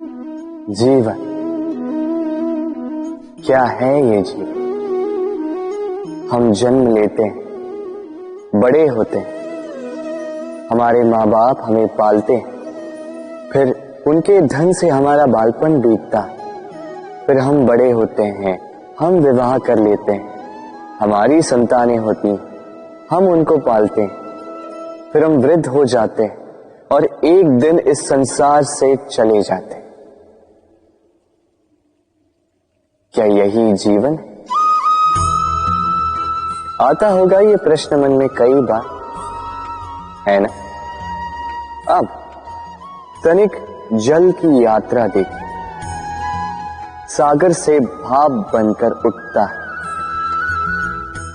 जीवन क्या है ये जीवन? हम जन्म लेते हैं, बड़े होते हैं, हमारे माँ बाप हमें पालते हैं, फिर उनके धन से हमारा बालपन बीतता, फिर हम बड़े होते हैं, हम विवाह कर लेते हैं, हमारी संतानें होती हैं, हम उनको पालते हैं, फिर हम वृद्ध हो जाते हैं और एक दिन इस संसार से चले जाते हैं। क्या यही जीवन है? आता होगा ये प्रश्न मन में कई बार, है ना? अब तनिक जल की यात्रा देखिए। सागर से भाप बनकर उठता है,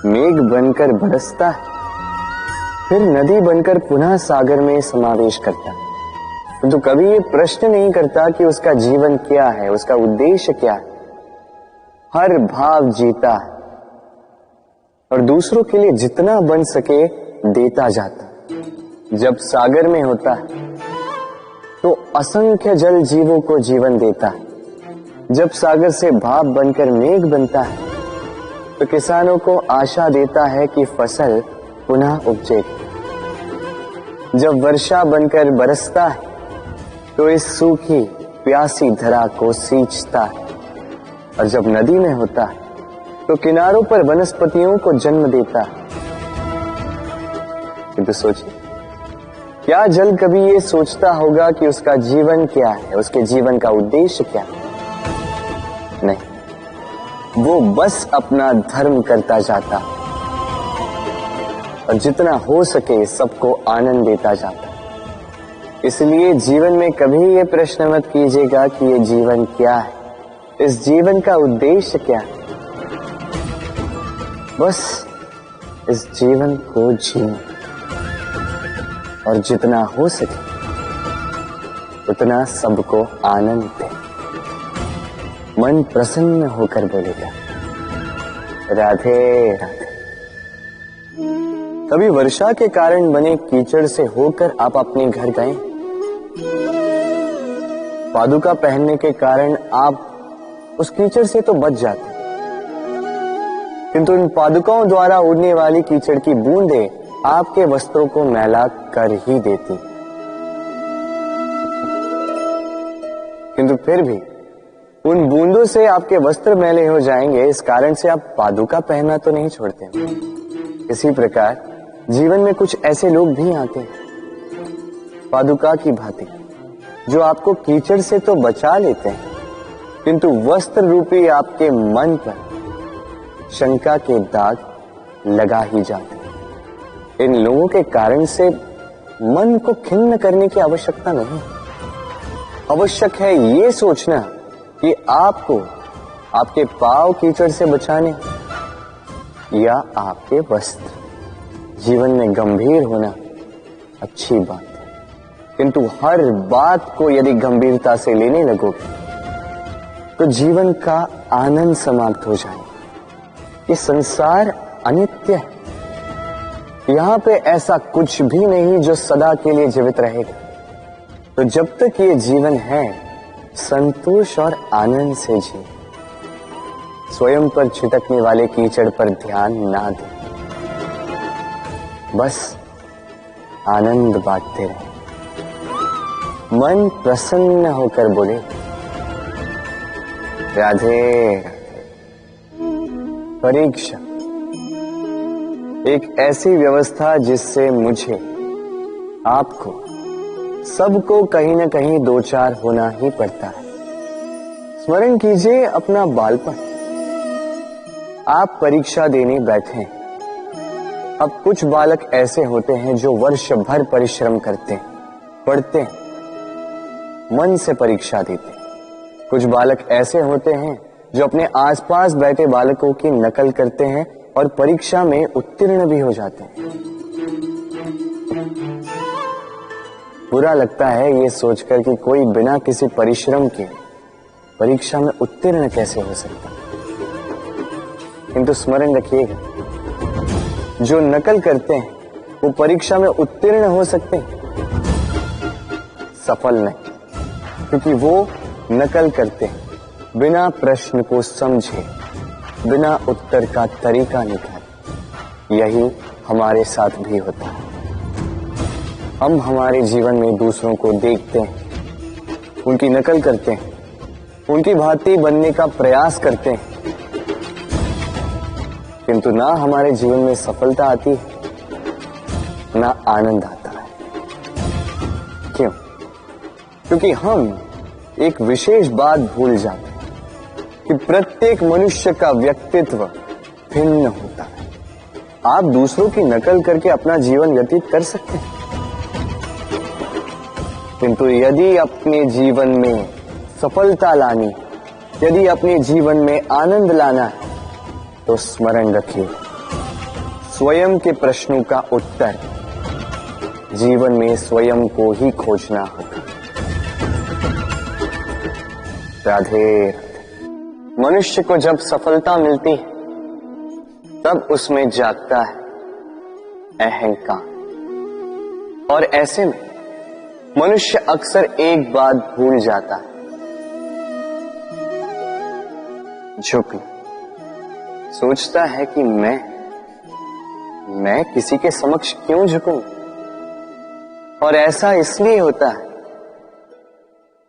मेघ बनकर बरसता है, फिर नदी बनकर पुनः सागर में समावेश करता है। तो कभी ये प्रश्न नहीं करता कि उसका जीवन क्या है, उसका उद्देश्य क्या है। हर भाव जीता है और दूसरों के लिए जितना बन सके देता जाता। जब सागर में होता है तो असंख्य जल जीवों को जीवन देता है। जब सागर से भाप बनकर मेघ बनता है तो किसानों को आशा देता है कि फसल पुनः उपजेगी। जब वर्षा बनकर बरसता है तो इस सूखी प्यासी धरा को सींचता है। और जब नदी में होता है तो किनारों पर वनस्पतियों को जन्म देता है। किंतु सोचिए, क्या जल कभी ये सोचता होगा कि उसका जीवन क्या है, उसके जीवन का उद्देश्य क्या है? नहीं, वो बस अपना धर्म करता जाता और जितना हो सके सबको आनंद देता जाता। इसलिए जीवन में कभी ये प्रश्न मत कीजिएगा कि ये जीवन क्या है, इस जीवन का उद्देश्य क्या है। बस इस जीवन को जिए और जितना हो सके उतना सबको आनंद दे। मन प्रसन्न होकर बोलेगा राधे राधे। कभी वर्षा के कारण बने कीचड़ से होकर आप अपने घर गए? पादुका पहनने के कारण आप उस कीचड़ से तो बच जाते, किंतु इन पादुकाओं द्वारा उड़ने वाली कीचड़ की बूंदें आपके वस्त्रों को मैला कर ही देती। किंतु फिर भी उन बूंदों से आपके वस्त्र मैले हो जाएंगे, इस कारण से आप पादुका पहनना तो नहीं छोड़ते। इसी प्रकार जीवन में कुछ ऐसे लोग भी आते हैं पादुका की भांति, जो आपको कीचड़ से तो बचा लेते हैं, किंतु वस्त्र रूपी आपके मन पर शंका के दाग लगा ही जाते हैं। इन लोगों के कारण से मन को खिन्न करने की आवश्यकता नहीं। आवश्यक है ये सोचना कि आपको आपके पांव कीचड़ से बचाने या आपके वस्त्र। जीवन में गंभीर होना अच्छी बात है, किंतु हर बात को यदि गंभीरता से लेने लगोगे तो जीवन का आनंद समाप्त हो जाएगा। ये संसार अनित्य है, यहां पे ऐसा कुछ भी नहीं जो सदा के लिए जीवित रहेगा। तो जब तक ये जीवन है, संतोष और आनंद से जिए। स्वयं पर छिटकने वाले कीचड़ पर ध्यान ना दें, बस आनंद बांटते रहे। मन प्रसन्न होकर बोले राधे राधे। परीक्षा एक ऐसी व्यवस्था जिससे मुझे, आपको, सबको कहीं न कहीं दो चार होना ही पड़ता है। स्मरण कीजिए अपना बालपन। आप परीक्षा देने बैठे हैं। अब कुछ बालक ऐसे होते हैं जो वर्ष भर परिश्रम करते हैं, पढ़ते हैं, मन से परीक्षा देते हैं। कुछ बालक ऐसे होते हैं जो अपने आसपास बैठे बालकों की नकल करते हैं और परीक्षा में उत्तीर्ण भी हो जाते हैं। बुरा लगता है ये सोचकर कि कोई बिना किसी परिश्रम के परीक्षा में उत्तीर्ण कैसे हो सकता है। किंतु स्मरण रखिएगा, जो नकल करते हैं वो परीक्षा में उत्तीर्ण हो सकते हैं, सफल नहीं, क्योंकि वो नकल करते हैं, बिना प्रश्न को समझे, बिना उत्तर का तरीका निकाले। यही हमारे साथ भी होता है। हम हमारे जीवन में दूसरों को देखते हैं, उनकी नकल करते हैं, उनकी भांति बनने का प्रयास करते हैं, किंतु ना हमारे जीवन में सफलता आती है, ना आनंद आता है। क्यों? क्योंकि हम एक विशेष बात भूल जाते हैं कि प्रत्येक मनुष्य का व्यक्तित्व भिन्न होता है। आप दूसरों की नकल करके अपना जीवन व्यतीत कर सकते हैं, किंतु यदि अपने जीवन में सफलता लानी, यदि अपने जीवन में आनंद लाना है, तो स्मरण रखिए, स्वयं के प्रश्नों का उत्तर जीवन में स्वयं को ही खोजना होगा। राधे राधे। मनुष्य को जब सफलता मिलती है, तब उसमें जागता है अहंकार, और ऐसे में मनुष्य अक्सर एक बात भूल जाता है, झुकना। सोचता है कि मैं किसी के समक्ष क्यों झुकूं? और ऐसा इसलिए होता है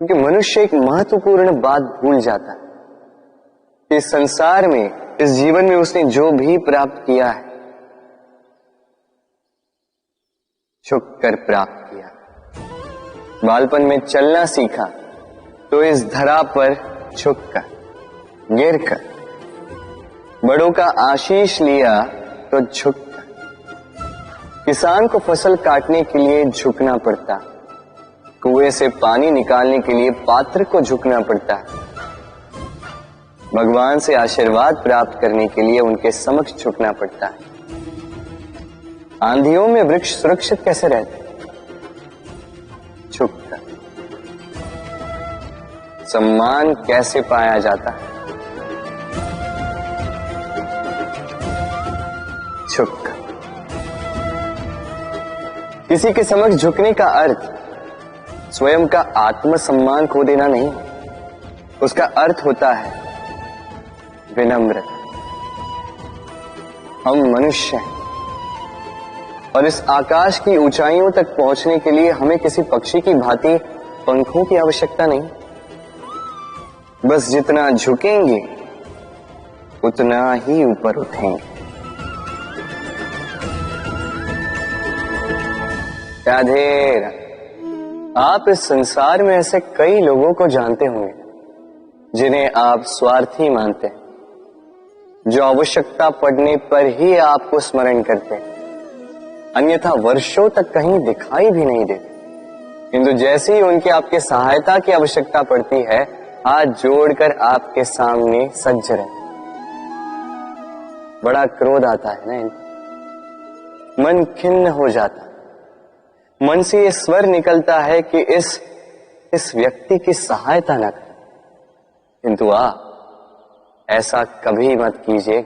क्योंकि मनुष्य एक महत्वपूर्ण बात भूल जाता है कि इस संसार में, इस जीवन में उसने जो भी प्राप्त किया है, झुककर प्राप्त किया। बालपन में चलना सीखा तो इस धरा पर झुककर, गिरकर। बड़ों का आशीष लिया तो झुककर। किसान को फसल काटने के लिए झुकना पड़ता, कुएं से पानी निकालने के लिए पात्र को झुकना पड़ता है, भगवान से आशीर्वाद प्राप्त करने के लिए उनके समक्ष झुकना पड़ता है। आंधियों में वृक्ष सुरक्षित कैसे रहते? झुककर। सम्मान कैसे पाया जाता है? झुककर। किसी के समक्ष झुकने का अर्थ स्वयं का आत्मसम्मान खो देना नहीं, उसका अर्थ होता है विनम्रता। हम मनुष्य हैं और इस आकाश की ऊंचाइयों तक पहुंचने के लिए हमें किसी पक्षी की भांति पंखों की आवश्यकता नहीं। बस जितना झुकेंगे उतना ही ऊपर उठेंगे। राधे राधे। आप इस संसार में ऐसे कई लोगों को जानते होंगे जिन्हें आप स्वार्थी मानते हैं, जो आवश्यकता पड़ने पर ही आपको स्मरण करते हैं, अन्यथा वर्षों तक कहीं दिखाई भी नहीं देते, किंतु जैसे ही उनकी आपके सहायता की आवश्यकता पड़ती है, हाथ जोड़कर आपके सामने सज्ज रहते। बड़ा क्रोध आता है ना इनको, मन खिन्न हो जाता है, मन से ये स्वर निकलता है कि इस व्यक्ति की सहायता न करें, किंतु ऐसा कभी मत कीजिए।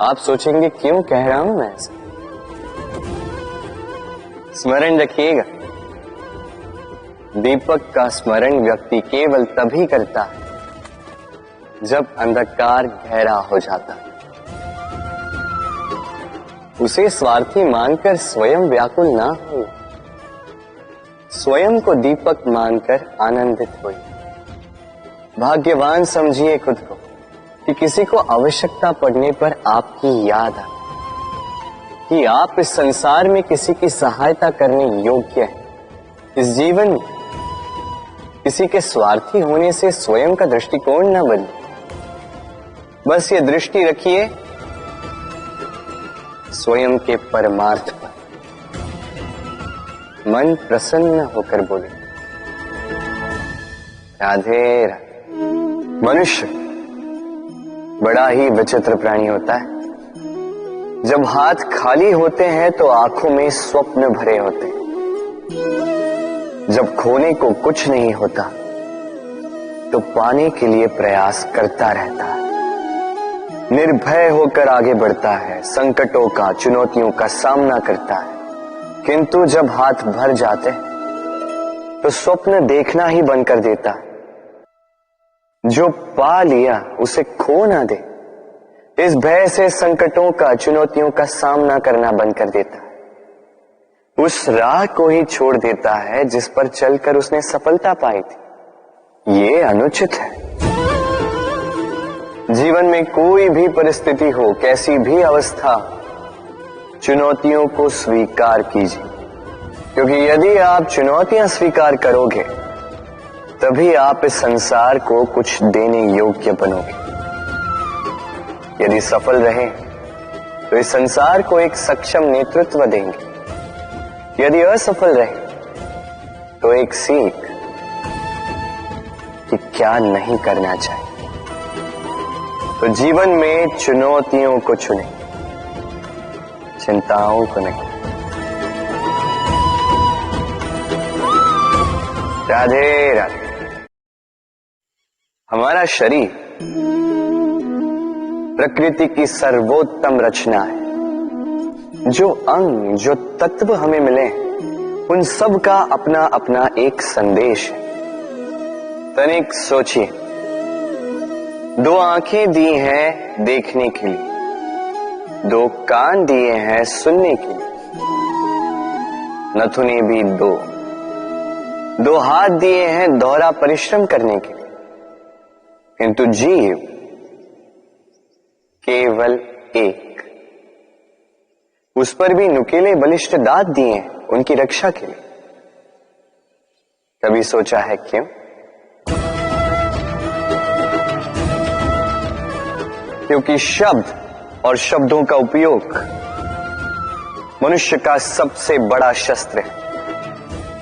आप सोचेंगे क्यों कह रहा हूं मैं ऐसा? स्मरण रखिएगा, दीपक का स्मरण व्यक्ति केवल तभी करता है जब अंधकार गहरा हो जाता है। उसे स्वार्थी मानकर स्वयं व्याकुल ना हो, स्वयं को दीपक मानकर आनंदित होइए। भाग्यवान समझिए खुद को कि किसी को आवश्यकता पड़ने पर आपकी याद आए कि आप इस संसार में किसी की सहायता करने योग्य हैं। इस जीवन में किसी के स्वार्थी होने से स्वयं का दृष्टिकोण न बदले। बस ये दृष्टि रखिए स्वयं के परमार्थ पर। मन प्रसन्न होकर बोले राधे राधे। मनुष्य बड़ा ही विचित्र प्राणी होता है। जब हाथ खाली होते हैं तो आंखों में स्वप्न भरे होते हैं। जब खोने को कुछ नहीं होता तो पाने के लिए प्रयास करता रहता है। निर्भय होकर आगे बढ़ता है, संकटों का, चुनौतियों का सामना करता है, किंतु जब हाथ भर जाते हैं तो स्वप्न देखना ही बंद कर देता है। जो पा लिया उसे खो ना दे, इस भय से संकटों का, चुनौतियों का सामना करना बंद कर देता है। उस राह को ही छोड़ देता है जिस पर चलकर उसने सफलता पाई थी। ये अनुचित है। जीवन में कोई भी परिस्थिति हो, कैसी भी अवस्था, चुनौतियों को स्वीकार कीजिए, क्योंकि यदि आप चुनौतियां स्वीकार करोगे तभी आप इस संसार को कुछ देने योग्य बनोगे। यदि सफल रहे तो इस संसार को एक सक्षम नेतृत्व देंगे, यदि असफल रहे तो एक सीख कि क्या नहीं करना चाहिए। तो जीवन में चुनौतियों को चुने, चिंताओं को नहीं। राधे राधे। हमारा शरीर प्रकृति की सर्वोत्तम रचना है। जो अंग, जो तत्व हमें मिले, उन सब का अपना अपना एक संदेश है। तनिक सोचिए, 2 आंखें दी हैं देखने के लिए, 2 कान दिए हैं सुनने के लिए, नथुने भी 2 हाथ दिए हैं दोहरा परिश्रम करने के लिए, किंतु जीव केवल एक। उस पर भी नुकीले बलिष्ठ दांत दिए हैं उनकी रक्षा के लिए। कभी सोचा है क्यों? क्योंकि शब्द और शब्दों का उपयोग मनुष्य का सबसे बड़ा शस्त्र है,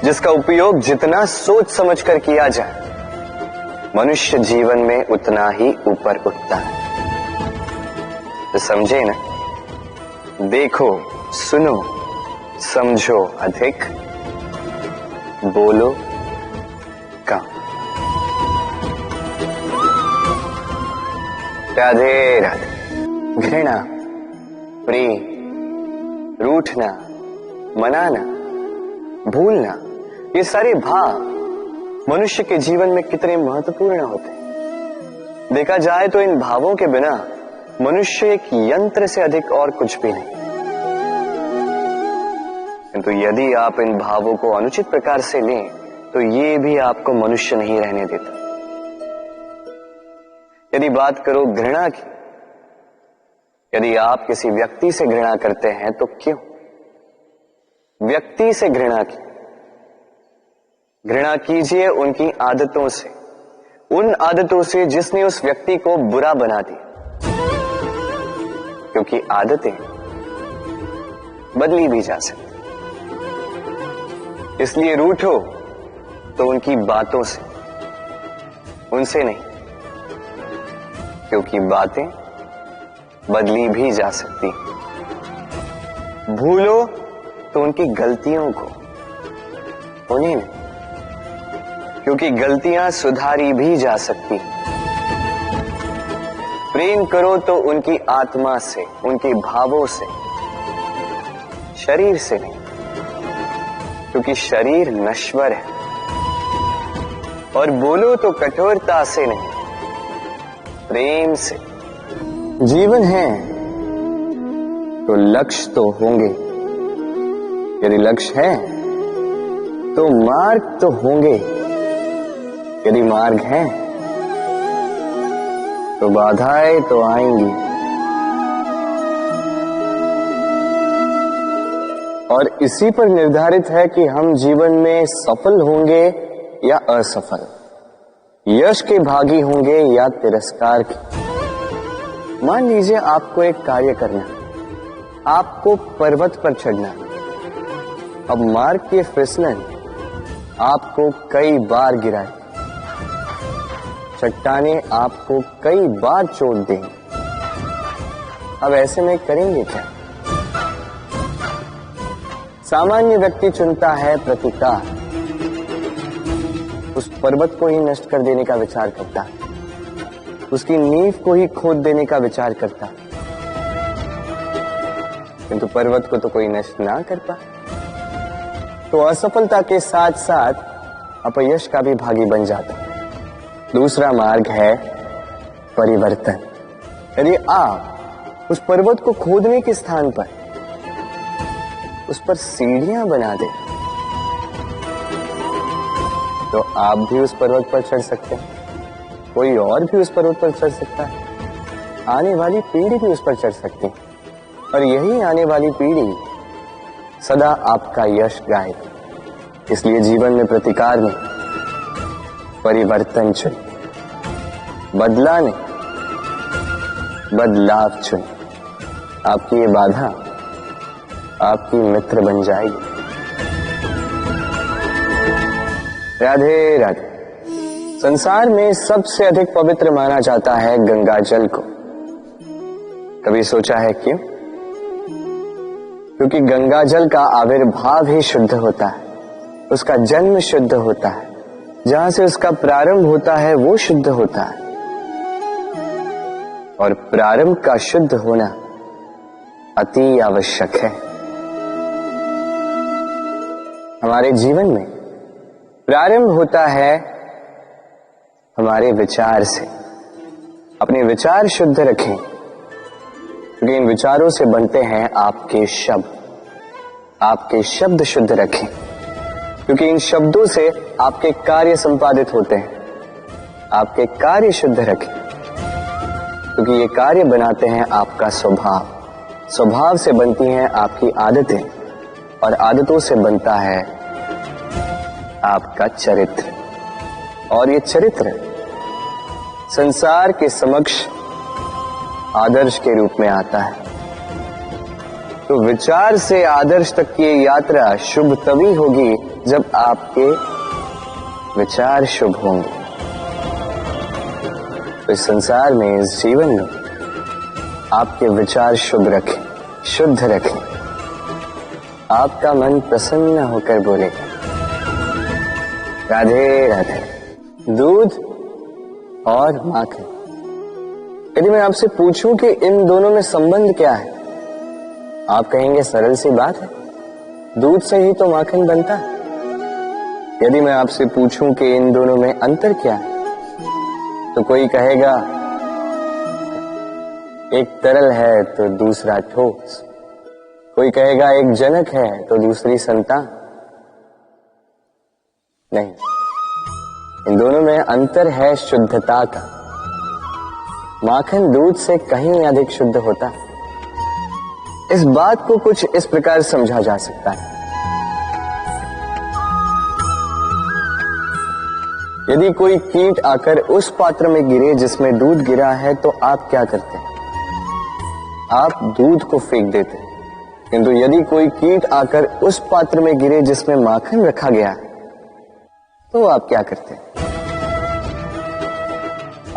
जिसका उपयोग जितना सोच समझकर किया जाए, मनुष्य जीवन में उतना ही ऊपर उठता है। तो समझे ना? देखो, सुनो, समझो अधिक, बोलो कम। राधे राधे। घृणा, प्रेम, रूठना, मनाना, भूलना, ये सारे भाव मनुष्य के जीवन में कितने महत्वपूर्ण होते हैं। देखा जाए तो इन भावों के बिना मनुष्य एक यंत्र से अधिक और कुछ भी नहीं। किंतु यदि आप इन भावों को अनुचित प्रकार से लें तो ये भी आपको मनुष्य नहीं रहने देता। यदि बात करो घृणा की, यदि आप किसी व्यक्ति से घृणा करते हैं तो क्यों? व्यक्ति से घृणा की, घृणा कीजिए उनकी आदतों से, उन आदतों से जिसने उस व्यक्ति को बुरा बना दिया। क्योंकि आदतें बदली भी जा सकती, इसलिए रूठो तो उनकी बातों से, उनसे नहीं, क्योंकि बातें बदली भी जा सकती। भूलो तो उनकी गलतियों को, उन्हें नहीं, क्योंकि गलतियां सुधारी भी जा सकती। प्रेम करो तो उनकी आत्मा से, उनके भावों से, शरीर से नहीं, क्योंकि शरीर नश्वर है। और बोलो तो कठोरता से नहीं, प्रेम से। जीवन है तो लक्ष्य तो होंगे, यदि लक्ष्य है तो मार्ग तो होंगे, यदि मार्ग है तो बाधाएं तो आएंगी। और इसी पर निर्धारित है कि हम जीवन में सफल होंगे या असफल, यश के भागी होंगे या तिरस्कार के। मान लीजिए आपको एक कार्य करना, आपको पर्वत पर चढ़ना। अब मार्ग के फिसलन आपको कई बार गिराए, चट्टाने आपको कई बार चोट देंगे। अब ऐसे में करेंगे क्या? सामान्य व्यक्ति चुनता है प्रतिकार, उस पर्वत को ही नष्ट कर देने का विचार करता है, उसकी नींव को ही खोद देने का विचार करता है। किंतु पर्वत को तो कोई नष्ट ना कर पाए। तो असफलता के साथ साथ अपयश का भी भागी बन जाता है। दूसरा मार्ग है परिवर्तन। यदि आप उस पर्वत को खोदने के स्थान पर उस पर सीढ़ियां बना दें तो आप भी उस पर्वत पर चढ़ सकते हैं, कोई और भी उस पर्वत पर चढ़ सकता है, आने वाली पीढ़ी भी उस पर चढ़ सकती है और यही आने वाली पीढ़ी सदा आपका यश गाएगी। इसलिए जीवन में प्रतिकार नहीं, परिवर्तन चुन, बदला नहीं, बदलाव चुन। आपकी ये बाधा आपकी मित्र बन जाएगी। राधे राधे। संसार में सबसे अधिक पवित्र माना जाता है गंगा जल को। कभी सोचा है क्यों? क्योंकि गंगा जल का आविर्भाव ही शुद्ध होता है, उसका जन्म शुद्ध होता है, जहां से उसका प्रारंभ होता है वो शुद्ध होता है। और प्रारंभ का शुद्ध होना अति आवश्यक है। हमारे जीवन में प्रारंभ होता है हमारे विचार से। अपने विचार शुद्ध रखें, क्योंकि इन विचारों से बनते हैं आपके शब्द। आपके शब्द शुद्ध रखें, क्योंकि इन शब्दों से आपके कार्य संपादित होते हैं। आपके कार्य शुद्ध रखें, क्योंकि ये कार्य बनाते हैं आपका स्वभाव। स्वभाव से बनती हैं आपकी आदतें और आदतों से बनता है आपका चरित्र। और ये चरित्र संसार के समक्ष आदर्श के रूप में आता है। तो विचार से आदर्श तक की यात्रा शुभ तभी होगी जब आपके विचार शुभ होंगे। तो इस संसार में, इस जीवन में आपके विचार शुभ रखें, शुद्ध रखें। आपका मन प्रसन्न होकर बोलेगा राधे राधे। दूध और माखन, यदि मैं आपसे पूछूं कि इन दोनों में संबंध क्या है, आप कहेंगे सरल सी बात है, दूध से ही तो माखन बनता है। यदि मैं आपसे पूछूं कि इन दोनों में अंतर क्या है, तो कोई कहेगा एक तरल है तो दूसरा ठोस, कोई कहेगा एक जनक है तो दूसरी संतान। नहीं, इन दोनों में अंतर है शुद्धता का। माखन दूध से कहीं अधिक शुद्ध होता है। इस बात को कुछ इस प्रकार समझा जा सकता है। यदि कोई कीट आकर उस पात्र में गिरे जिसमें दूध गिरा है, तो आप क्या करते हैं? आप दूध को फेंक देते हैं। किंतु यदि कोई कीट आकर उस पात्र में गिरे जिसमें माखन रखा गया है, तो आप क्या करते हैं?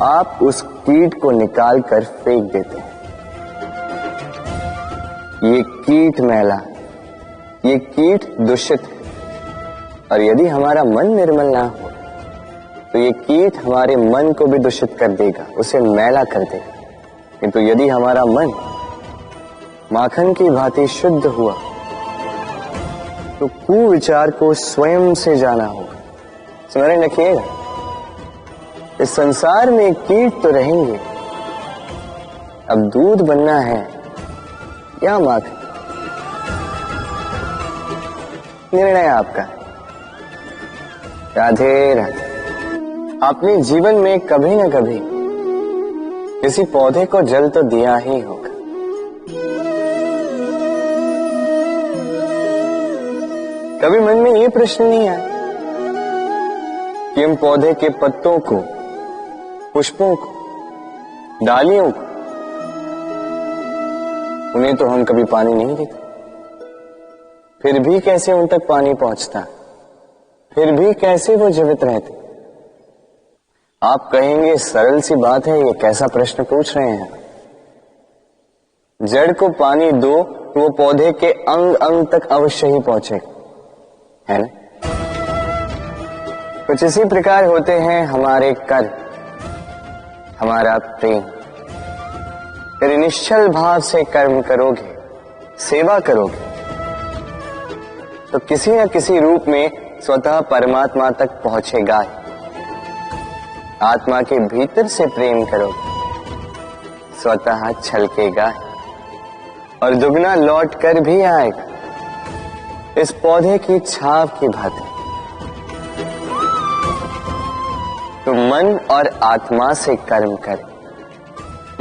आप उस कीट को निकाल कर फेंक देते हैं। ये कीट मैला, ये कीट दूषित है। और यदि हमारा मन निर्मल ना हो तो ये कीट हमारे मन को भी दूषित कर देगा, उसे मैला कर देगा। किंतु यदि हमारा मन माखन की भांति शुद्ध हुआ तो कुविचार को स्वयं से जाना होगा। स्मरण रखिएगा, इस संसार में कीट तो रहेंगे, अब दूध बनना है या माखन, निर्णय आपका। राधे राधे। आपने जीवन में कभी न कभी किसी पौधे को जल तो दिया ही होगा। कभी मन में ये प्रश्न नहीं आया कि हम पौधे के पत्तों को, पुष्पों को, डालियों को, उन्हें तो हम कभी पानी नहीं देते, फिर भी कैसे उन तक पानी पहुंचता, फिर भी कैसे वो जीवित रहते? आप कहेंगे सरल सी बात है, ये कैसा प्रश्न पूछ रहे हैं? जड़ को पानी दो तो वो पौधे के अंग अंग तक अवश्य ही पहुंचेगा, है ना? कुछ इसी प्रकार होते हैं हमारे कर्म, हमारा प्रेम। यदि निश्चल भाव से कर्म करोगे, सेवा करोगे, तो किसी न किसी रूप में स्वतः परमात्मा तक पहुंचेगा ही। आत्मा के भीतर से प्रेम करो, स्वतः छलकेगा ही और दुगना लौट कर भी आएगा, इस पौधे की छाव की भांति। तो मन और आत्मा से कर्म करें,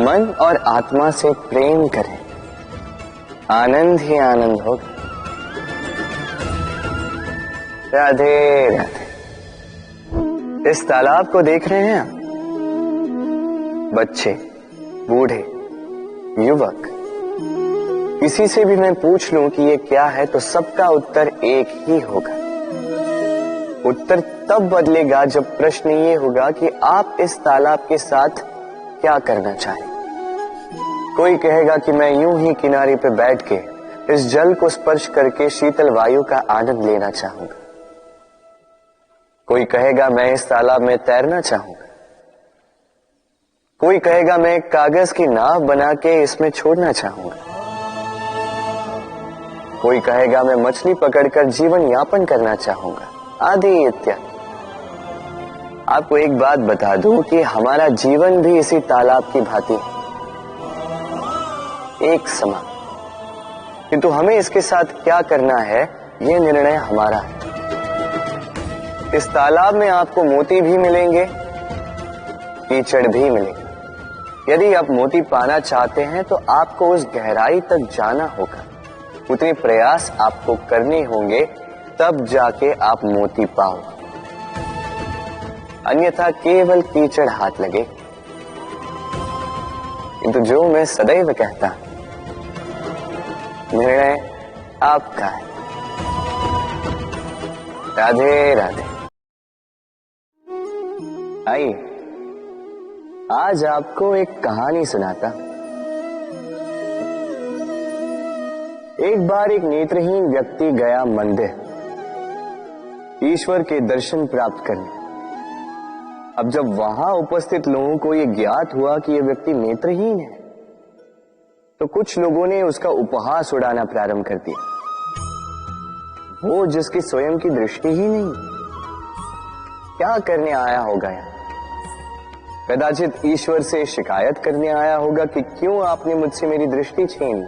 मन और आत्मा से प्रेम करें, आनंद ही आनंद होगा। राधे राधे। इस तालाब को देख रहे हैं आप? बच्चे, बूढ़े, युवक, किसी से भी मैं पूछ लूं कि ये क्या है तो सबका उत्तर एक ही होगा। उत्तर तब बदलेगा जब प्रश्न ये होगा कि आप इस तालाब के साथ क्या करना चाहें। कोई कहेगा कि मैं यूं ही किनारे पे बैठ के इस जल को स्पर्श करके शीतल वायु का आनंद लेना चाहूंगा। कोई कहेगा मैं इस तालाब में तैरना चाहूंगा। कोई कहेगा मैं एक कागज की नाव बना के इसमें छोड़ना चाहूंगा। कोई कहेगा मैं मछली पकड़कर जीवन यापन करना चाहूंगा, आदि इत्यादि। आपको एक बात बता दूं कि हमारा जीवन भी इसी तालाब की भांति है, एक समान। किंतु हमें इसके साथ क्या करना है, यह निर्णय हमारा है। इस तालाब में आपको मोती भी मिलेंगे, कीचड़ भी मिलेंगे। यदि आप मोती पाना चाहते हैं तो आपको उस गहराई तक जाना होगा, उतने प्रयास आपको करने होंगे, तब जाके आप मोती पाओ। अन्यथा केवल कीचड़ हाथ लगे। किंतु जो मैं सदैव कहता, निर्णय आपका है। राधे राधे। आइए आज आपको एक कहानी सुनाता। एक बार एक नेत्रहीन व्यक्ति गया मंदिर ईश्वर के दर्शन प्राप्त करने। अब जब वहां उपस्थित लोगों को यह ज्ञात हुआ कि यह व्यक्ति नेत्रहीन है, तो कुछ लोगों ने उसका उपहास उड़ाना प्रारंभ कर दिया। वो जिसकी स्वयं की दृष्टि ही नहीं, क्या करने आया होगा यहाँ? कदाचित ईश्वर से शिकायत करने आया होगा कि क्यों आपने मुझसे मेरी दृष्टि छीन ली।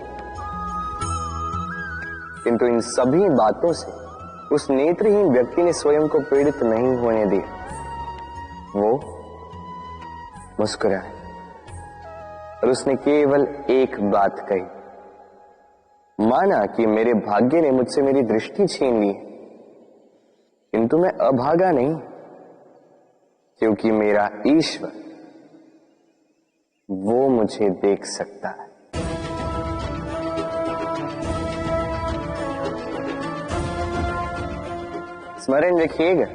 किंतु इन सभी बातों से उस नेत्रहीन व्यक्ति ने स्वयं को पीड़ित नहीं होने दिया। वो मुस्कुराया और उसने केवल एक बात कही, माना कि मेरे भाग्य ने मुझसे मेरी दृष्टि छीन ली, किंतु मैं अभागा नहीं, क्योंकि मेरा ईश्वर वो मुझे देख सकता है। स्मरण रखिएगा,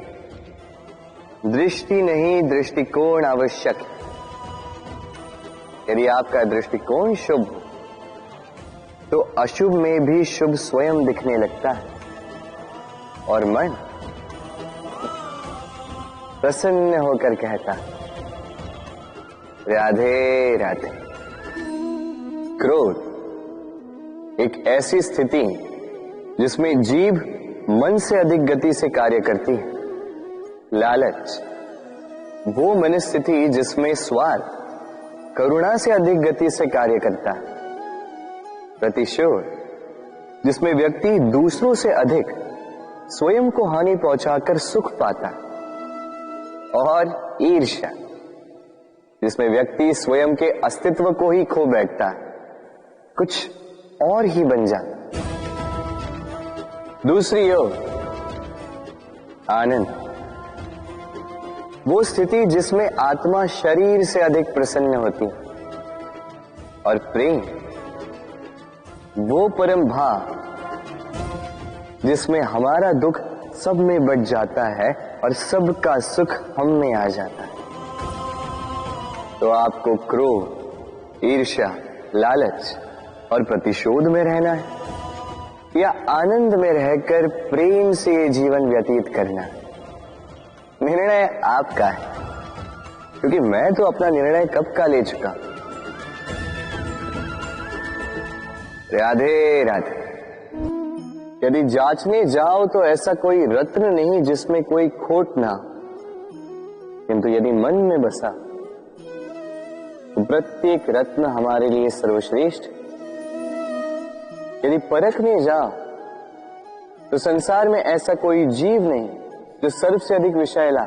दृष्टि नहीं दृष्टिकोण आवश्यक है। यदि आपका दृष्टिकोण शुभ हो तो अशुभ में भी शुभ स्वयं दिखने लगता है और मन प्रसन्न होकर कहता है, राधे राधे। क्रोध एक ऐसी स्थिति जिसमें जीभ मन से अधिक गति से कार्य करती है। लालच वो मनस्थिति जिसमें स्वार्थ करुणा से अधिक गति से कार्य करता है। प्रतिशोध जिसमें व्यक्ति दूसरों से अधिक स्वयं को हानि पहुंचाकर सुख पाता है। और ईर्ष्या जिसमें व्यक्ति स्वयं के अस्तित्व को ही खो बैठता है, कुछ और ही बन जाता। दूसरी ओर आनंद वो स्थिति जिसमें आत्मा शरीर से अधिक प्रसन्न होती है। और प्रेम वो परम भाव जिसमें हमारा दुख सब में बट जाता है और सबका सुख हम में आ जाता है। तो आपको क्रोध, ईर्ष्या, लालच और प्रतिशोध में रहना है या आनंद में रहकर प्रेम से ये जीवन व्यतीत करना है? निर्णय आपका है, क्योंकि मैं तो अपना निर्णय कब का ले चुका। राधे राधे। यदि जांचने जाओ तो ऐसा कोई रत्न नहीं जिसमें कोई खोट ना, किंतु यदि मन में बसा तो प्रत्येक रत्न हमारे लिए सर्वश्रेष्ठ। यदि परखने जाओ तो संसार में ऐसा कोई जीव नहीं जो सर्व से अधिक विषैला,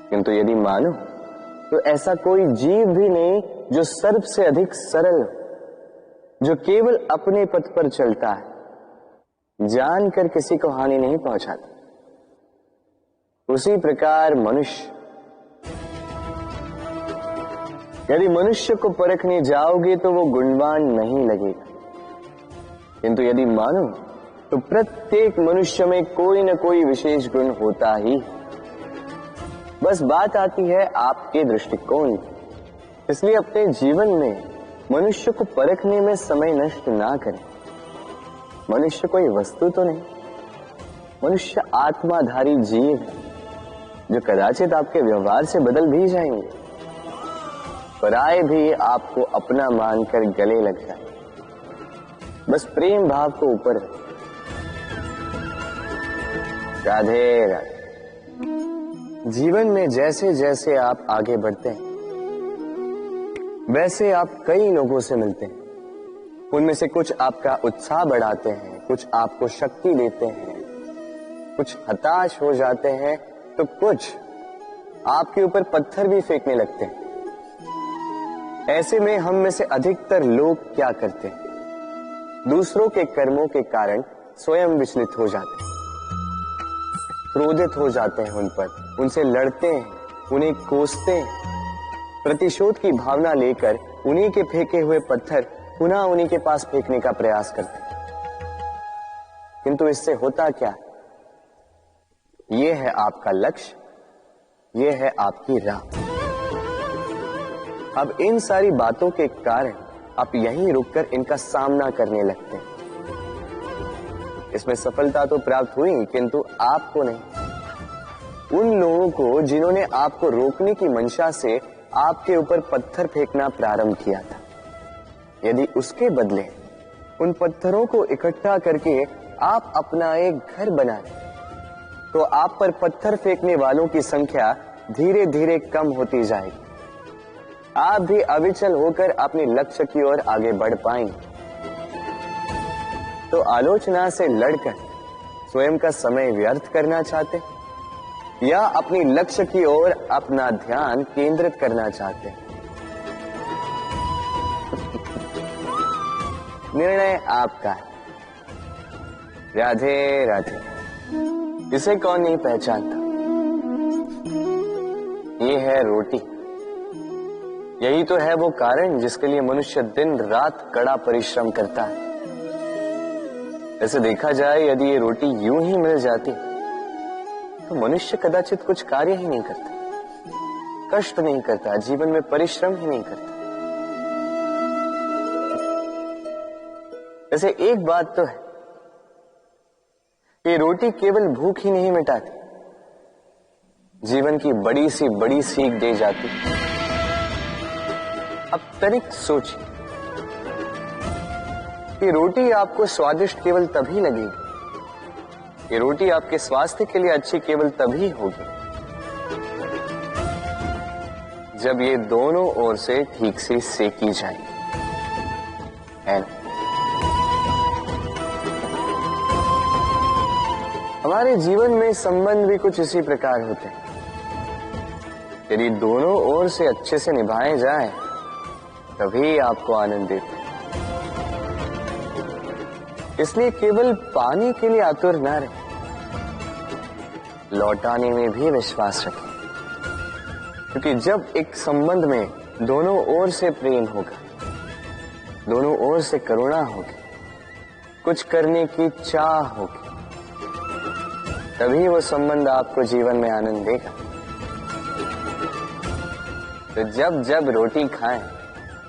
किंतु यदि मानो तो ऐसा कोई जीव भी नहीं जो सर्व से अधिक सरल, जो केवल अपने पथ पर चलता है, जानकर किसी को हानि नहीं पहुंचाता। उसी प्रकार मनुष्य, यदि मनुष्य को परखने जाओगे तो वो गुणवान नहीं लगेगा, किंतु यदि मानो तो प्रत्येक मनुष्य में कोई न कोई विशेष गुण होता ही। बस बात आती है आपके दृष्टिकोण की। इसलिए अपने जीवन में मनुष्य को परखने में समय नष्ट ना करें। मनुष्य कोई वस्तु तो नहीं, मनुष्य आत्माधारी जीव है जो कदाचित आपके व्यवहार से बदल भी जाएंगे, पराये भी आपको अपना मानकर गले लग जाए। बस प्रेम भाव को ऊपर रखें। राधे राधे। जीवन में जैसे जैसे आप आगे बढ़ते हैं वैसे आप कई लोगों से मिलते हैं। उनमें से कुछ आपका उत्साह बढ़ाते हैं, कुछ आपको शक्ति देते हैं, कुछ हताश हो जाते हैं, तो कुछ आपके ऊपर पत्थर भी फेंकने लगते हैं। ऐसे में हम में से अधिकतर लोग क्या करते हैं? दूसरों के कर्मों के कारण स्वयं विचलित हो जाते हैं, क्रोधित हो जाते हैं उन पर, उनसे लड़ते हैं, उन्हें कोसते हैं, प्रतिशोध की भावना लेकर उन्हीं के फेंके हुए पत्थर पुनः उन्हीं के पास फेंकने का प्रयास करते हैं। किंतु इससे होता क्या? यह है आपका लक्ष्य, यह है आपकी राह। अब इन सारी बातों के कारण आप यहीं रुककर इनका सामना करने लगते हैं। इसमें सफलता तो प्राप्त हुई, किंतु आपको नहीं। उन लोगों को जिन्होंने आपको रोकने की मंशा से आपके ऊपर पत्थर फेंकना प्रारंभ किया था, यदि उसके बदले उन पत्थरों को इकट्ठा करके आप अपना एक घर बनाएं, तो आप पर पत्थर फेंकने वालों की संख्या धीरे धीरे कम होती जाएगी। आप भी अविचल होकर अपने लक्ष्य की ओर आगे बढ़ पाएंगे। तो आलोचना से लड़कर स्वयं का समय व्यर्थ करना चाहते या अपनी लक्ष्य की ओर अपना ध्यान केंद्रित करना चाहते हैं? निर्णय आपका है। राधे राधे। इसे कौन नहीं पहचानता? ये है रोटी। यही तो है वो कारण जिसके लिए मनुष्य दिन रात कड़ा परिश्रम करता है। ऐसे देखा जाए, यदि ये रोटी यूं ही मिल जाती तो मनुष्य कदाचित कुछ कार्य ही नहीं करता, कष्ट नहीं करता, जीवन में परिश्रम ही नहीं करता। वैसे एक बात तो है, ये रोटी केवल भूख ही नहीं मिटाती, जीवन की बड़ी सी बड़ी सीख दे जाती। अब तनिक सोचिए, ये रोटी आपको स्वादिष्ट केवल तभी लगेगी, ये रोटी आपके स्वास्थ्य के लिए अच्छी केवल तभी होगी जब ये दोनों ओर से ठीक से सेकी जाए, है ना? हमारे जीवन में संबंध भी कुछ इसी प्रकार होते हैं। यदि दोनों ओर से अच्छे से निभाए जाए तभी आपको आनंद देते हैं। इसलिए केवल पाने के लिए आतुर न रहे, लौटाने में भी विश्वास रखें। क्योंकि जब एक संबंध में दोनों ओर से प्रेम होगा, दोनों ओर से करुणा होगी, कुछ करने की चाह होगी, तभी वो संबंध आपको जीवन में आनंद देगा। तो जब जब रोटी खाएं,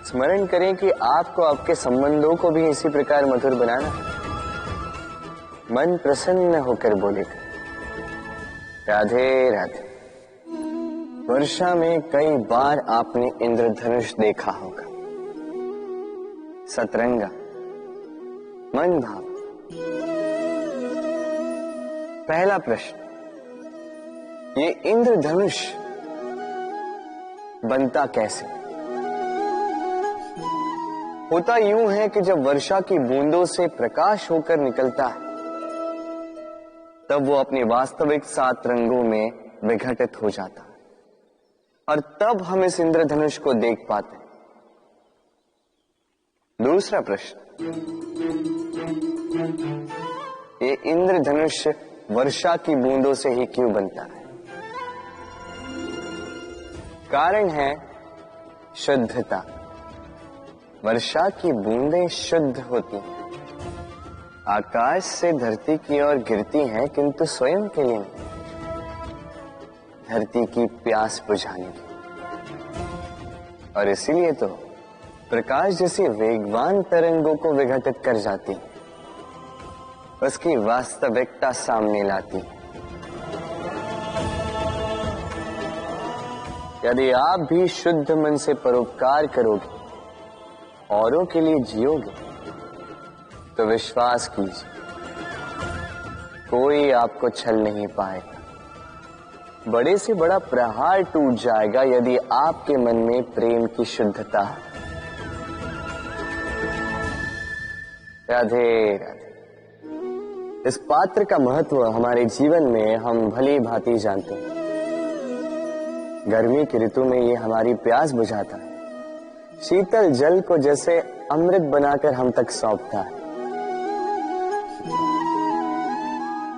स्मरण करें कि आपको आपके संबंधों को भी इसी प्रकार मधुर बनाना। मन प्रसन्न होकर बोलेगा, राधे राधे। वर्षा में कई बार आपने इंद्रधनुष देखा होगा, सतरंगा, मन भाव, पहला प्रश्न, ये इंद्रधनुष बनता कैसे? होता यूं है कि जब वर्षा की बूंदों से प्रकाश होकर निकलता है तब वो अपने वास्तविक 7 रंगों में विघटित हो जाता है और तब हम इस इंद्रधनुष को देख पाते हैं। दूसरा प्रश्न, ये इंद्रधनुष वर्षा की बूंदों से ही क्यों बनता है? कारण है शुद्धता। वर्षा की बूंदें शुद्ध होती हैं, आकाश से धरती की ओर गिरती हैं, किंतु स्वयं के लिए नहीं, धरती की प्यास बुझाने की। और इसीलिए तो प्रकाश जैसी वेगवान तरंगों को विघटित कर जाती है, उसकी वास्तविकता सामने लाती है। यदि आप भी शुद्ध मन से परोपकार करोगे, औरों के लिए जियोगे, तो विश्वास कीजिए कोई आपको छल नहीं पाएगा। बड़े से बड़ा प्रहार टूट जाएगा यदि आपके मन में प्रेम की शुद्धता है। राधे राधे। इस पात्र का महत्व हमारे जीवन में हम भली भांति जानते हैं। गर्मी की ऋतु में ये हमारी प्यास बुझाता है, शीतल जल को जैसे अमृत बनाकर हम तक सौंपता है।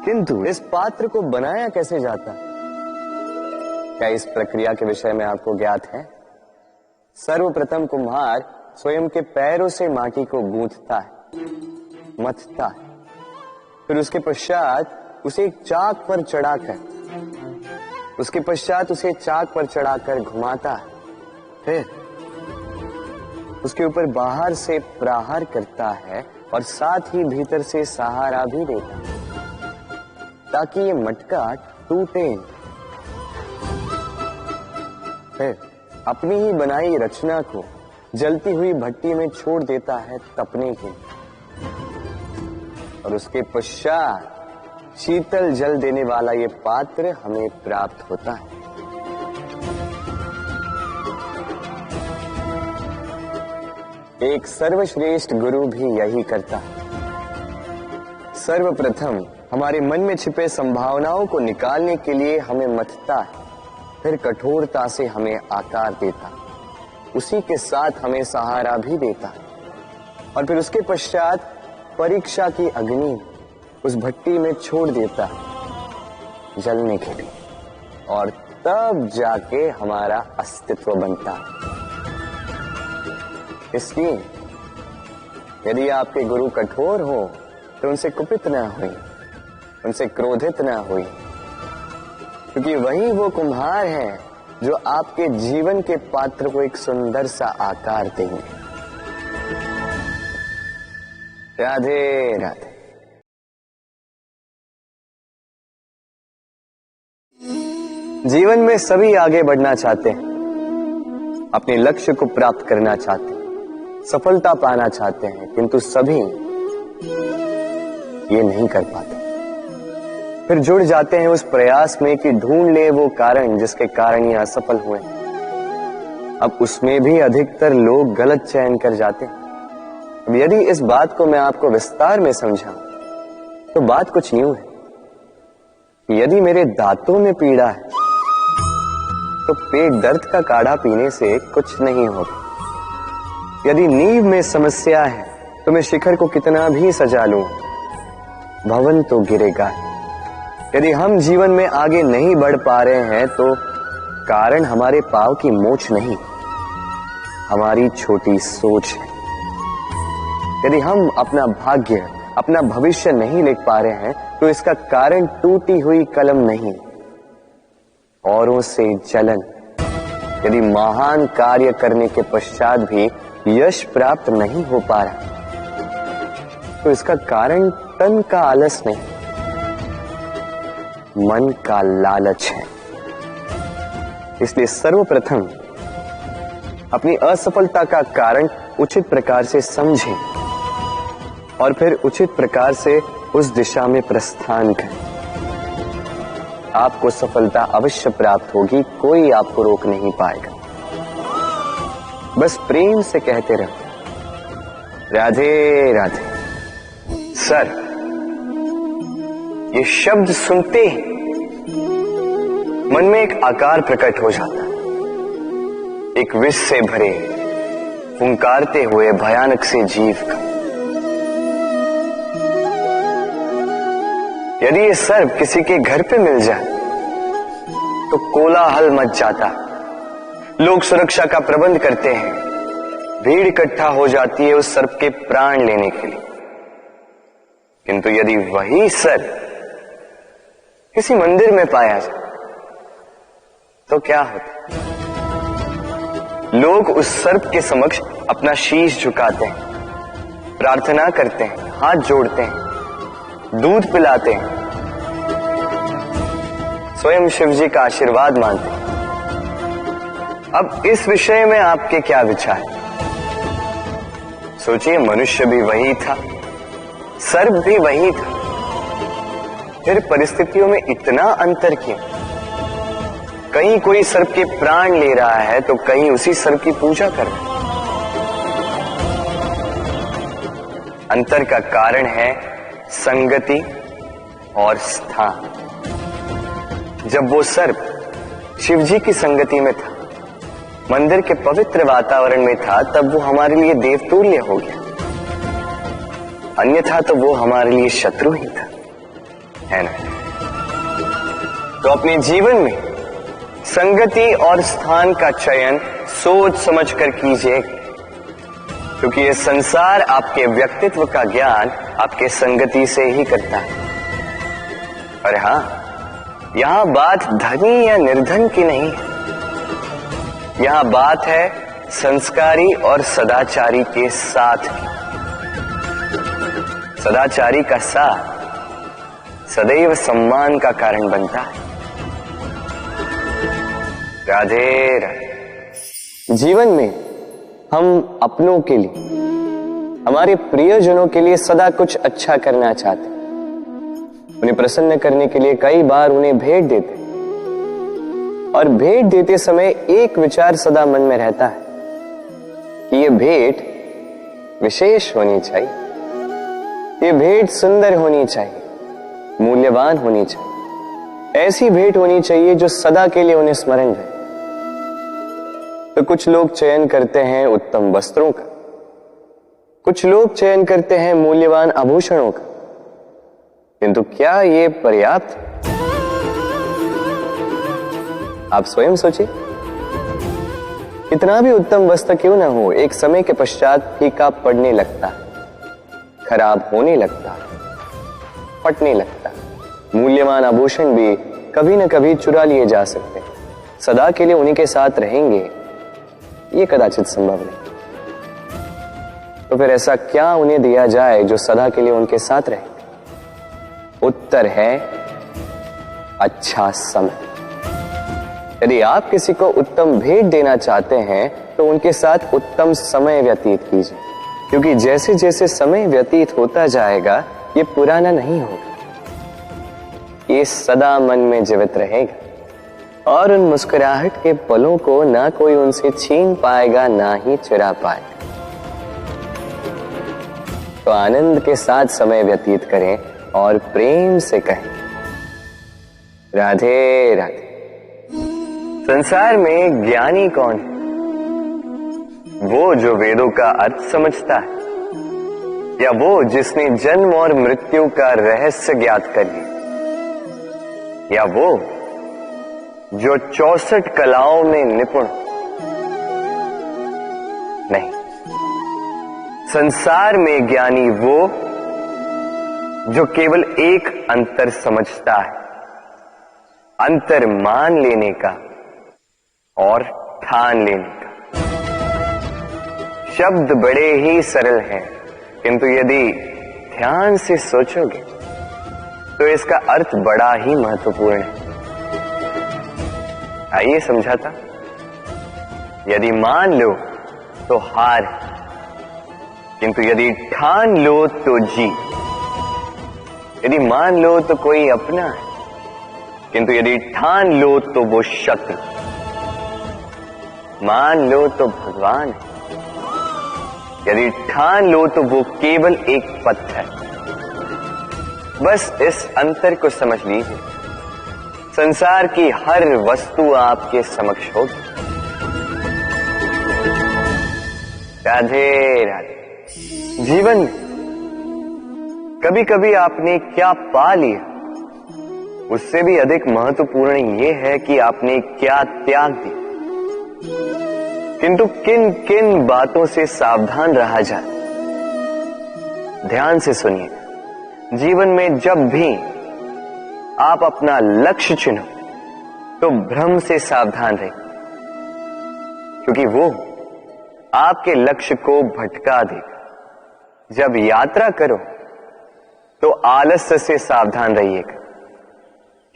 किंतु इस पात्र को बनाया कैसे जाता है? क्या इस प्रक्रिया के विषय में आपको ज्ञात है? सर्वप्रथम कुम्हार स्वयं के पैरों से माटी को गूंथता है, मथता है, फिर उसके पश्चात उसे एक चाक पर चढ़ाकर घुमाता है, फिर उसके ऊपर बाहर से प्रहार करता है और साथ ही भीतर से सहारा भी देता है ताकि ये मटका टूटे। फिर अपनी ही बनाई रचना को जलती हुई भट्टी में छोड़ देता है तपने के लिए, और उसके पश्चात शीतल जल देने वाला ये पात्र हमें प्राप्त होता है। एक सर्वश्रेष्ठ गुरु भी यही करता है। सर्वप्रथम हमारे मन में छिपे संभावनाओं को निकालने के लिए हमें मथता है, फिर कठोरता से हमें आकार देता, उसी के साथ हमें सहारा भी देता, और फिर उसके पश्चात परीक्षा की अग्नि उस भट्टी में छोड़ देता जलने के लिए, और तब जाके हमारा अस्तित्व बनता है। इसलिए यदि आपके गुरु कठोर हो तो उनसे कुपित ना हुई, उनसे क्रोधित ना हुई, क्योंकि वही वो कुम्हार है जो आपके जीवन के पात्र को एक सुंदर सा आकार देंगे। राधे राधे। जीवन में सभी आगे बढ़ना चाहते हैं, अपने लक्ष्य को प्राप्त करना चाहते हैं, सफलता पाना चाहते हैं, किंतु सभी ये नहीं कर पाते। फिर जुड़ जाते हैं उस प्रयास में कि ढूंढ ले वो कारण जिसके कारण ये असफल हुए। अब उसमें भी अधिकतर लोग गलत चयन कर जाते हैं। अब यदि इस बात को मैं आपको विस्तार में समझाऊं तो बात कुछ यूं है। यदि मेरे दांतों में पीड़ा है तो पेट दर्द का काढ़ा पीने से कुछ नहीं होगा। यदि नींव में समस्या है तो मैं शिखर को कितना भी सजा लूं, भवन तो गिरेगा। यदि हम जीवन में आगे नहीं बढ़ पा रहे हैं तो कारण हमारे पांव की मोच नहीं, हमारी छोटी सोच है। यदि हम अपना भाग्य, अपना भविष्य नहीं लिख पा रहे हैं तो इसका कारण टूटी हुई कलम नहीं, औरों से जलन। यदि महान कार्य करने के पश्चात भी यश प्राप्त नहीं हो पा रहा तो इसका कारण तन का आलस नहीं, मन का लालच है। इसलिए सर्वप्रथम अपनी असफलता का कारण उचित प्रकार से समझें, और फिर उचित प्रकार से उस दिशा में प्रस्थान करें। आपको सफलता अवश्य प्राप्त होगी, कोई आपको रोक नहीं पाएगा। बस प्रेम से कहते रहो राधे राधे। सर, ये शब्द सुनते ही मन में एक आकार प्रकट हो जाता है, एक विष से भरे फुंकारते हुए भयानक से जीव का। यदि ये सर्प किसी के घर पे मिल जाए तो कोलाहल मच जाता, लोग सुरक्षा का प्रबंध करते हैं, भीड़ इकट्ठा हो जाती है उस सर्प के प्राण लेने के लिए। किंतु यदि वही सर्प किसी मंदिर में पाया जाए तो क्या होता? लोग उस सर्प के समक्ष अपना शीश झुकाते हैं, प्रार्थना करते हैं, हाथ जोड़ते हैं, दूध पिलाते हैं, स्वयं शिव जी का आशीर्वाद मांगते हैं। अब इस विषय में आपके क्या विचार? सोचिए, मनुष्य भी वही था, सर्प भी वही था, फिर परिस्थितियों में इतना अंतर क्यों? कहीं कोई सर्प के प्राण ले रहा है तो कहीं उसी सर्प की पूजा कर रहा है। अंतर का कारण है संगति और स्थान। जब वो सर्प शिव जी की संगति में था, मंदिर के पवित्र वातावरण में था, तब वो हमारे लिए देवतुल्य हो गया, अन्यथा तो वो हमारे लिए शत्रु ही था, है ना? तो अपने जीवन में संगति और स्थान का चयन सोच समझकर कीजिए, क्योंकि ये संसार आपके व्यक्तित्व का ज्ञान आपके संगति से ही करता है। और हां, यहां बात धनी या निर्धन की नहीं है, यहां बात है संस्कारी और सदाचारी के साथ की। सदाचारी का साथ सदैव सम्मान का कारण बनता है। राधे राधे। जीवन में हम अपनों के लिए, हमारे प्रियजनों के लिए सदा कुछ अच्छा करना चाहते हैं। उन्हें प्रसन्न करने के लिए कई बार उन्हें भेंट देते हैं, और भेंट देते समय एक विचार सदा मन में रहता है कि ये भेंट विशेष होनी चाहिए, ये भेंट सुंदर होनी चाहिए, मूल्यवान होनी चाहिए, ऐसी भेंट होनी चाहिए जो सदा के लिए उन्हें स्मरण रहे। तो कुछ लोग चयन करते हैं उत्तम वस्त्रों का, कुछ लोग चयन करते हैं मूल्यवान आभूषणों का, किंतु क्या ये पर्याप्त? आप स्वयं सोचिए, कितना भी उत्तम वस्त्र क्यों ना हो, एक समय के पश्चात फीका पड़ने लगता है, खराब होने लगता है, फटने लगता है। मूल्यवान आभूषण भी कभी न कभी चुरा लिए जा सकते हैं, सदा के लिए उन्हीं के साथ रहेंगे ये कदाचित संभव नहीं। तो फिर ऐसा क्या उन्हें दिया जाए जो सदा के लिए उनके साथ रहेंगे? उत्तर है अच्छा समय। यदि आप किसी को उत्तम भेंट देना चाहते हैं तो उनके साथ उत्तम समय व्यतीत कीजिए, क्योंकि जैसे जैसे समय व्यतीत होता जाएगा ये पुराना नहीं होगा, ये सदा मन में जीवित रहेगा, और उन मुस्कुराहट के पलों को ना कोई उनसे छीन पाएगा, ना ही चुरा पाएगा। तो आनंद के साथ समय व्यतीत करें और प्रेम से कहें राधे राधे। संसार में ज्ञानी कौन है? वो जो वेदों का अर्थ समझता है, या वो जिसने जन्म और मृत्यु का रहस्य ज्ञात कर लिया, या वो जो 64 कलाओं में निपुण? नहीं, संसार में ज्ञानी वो जो केवल एक अंतर समझता है, अंतर मान लेने का और ठान लेने का। शब्द बड़े ही सरल हैं, किंतु यदि ध्यान से सोचोगे तो इसका अर्थ बड़ा ही महत्वपूर्ण है। आइए समझाता। यदि मान लो तो हार, किंतु यदि ठान लो तो जी, यदि मान लो तो कोई अपना है, किंतु यदि ठान लो तो वो शत्रु, मान लो तो भगवान है, यदि ठान लो तो वो केवल एक पत्थर। बस इस अंतर को समझ लीजिए, संसार की हर वस्तु आपके समक्ष होगी। राधे राधे। जीवन कभी कभी आपने क्या पा लिया, उससे भी अधिक महत्वपूर्ण यह है कि आपने क्या त्याग दिया। किंतु किन किन बातों से सावधान रहा जाए, ध्यान से सुनिए। जीवन में जब भी आप अपना लक्ष्य चुनो तो भ्रम से सावधान रहिए, क्योंकि वो आपके लक्ष्य को भटका देगा। जब यात्रा करो तो आलस्य से सावधान रहिएगा,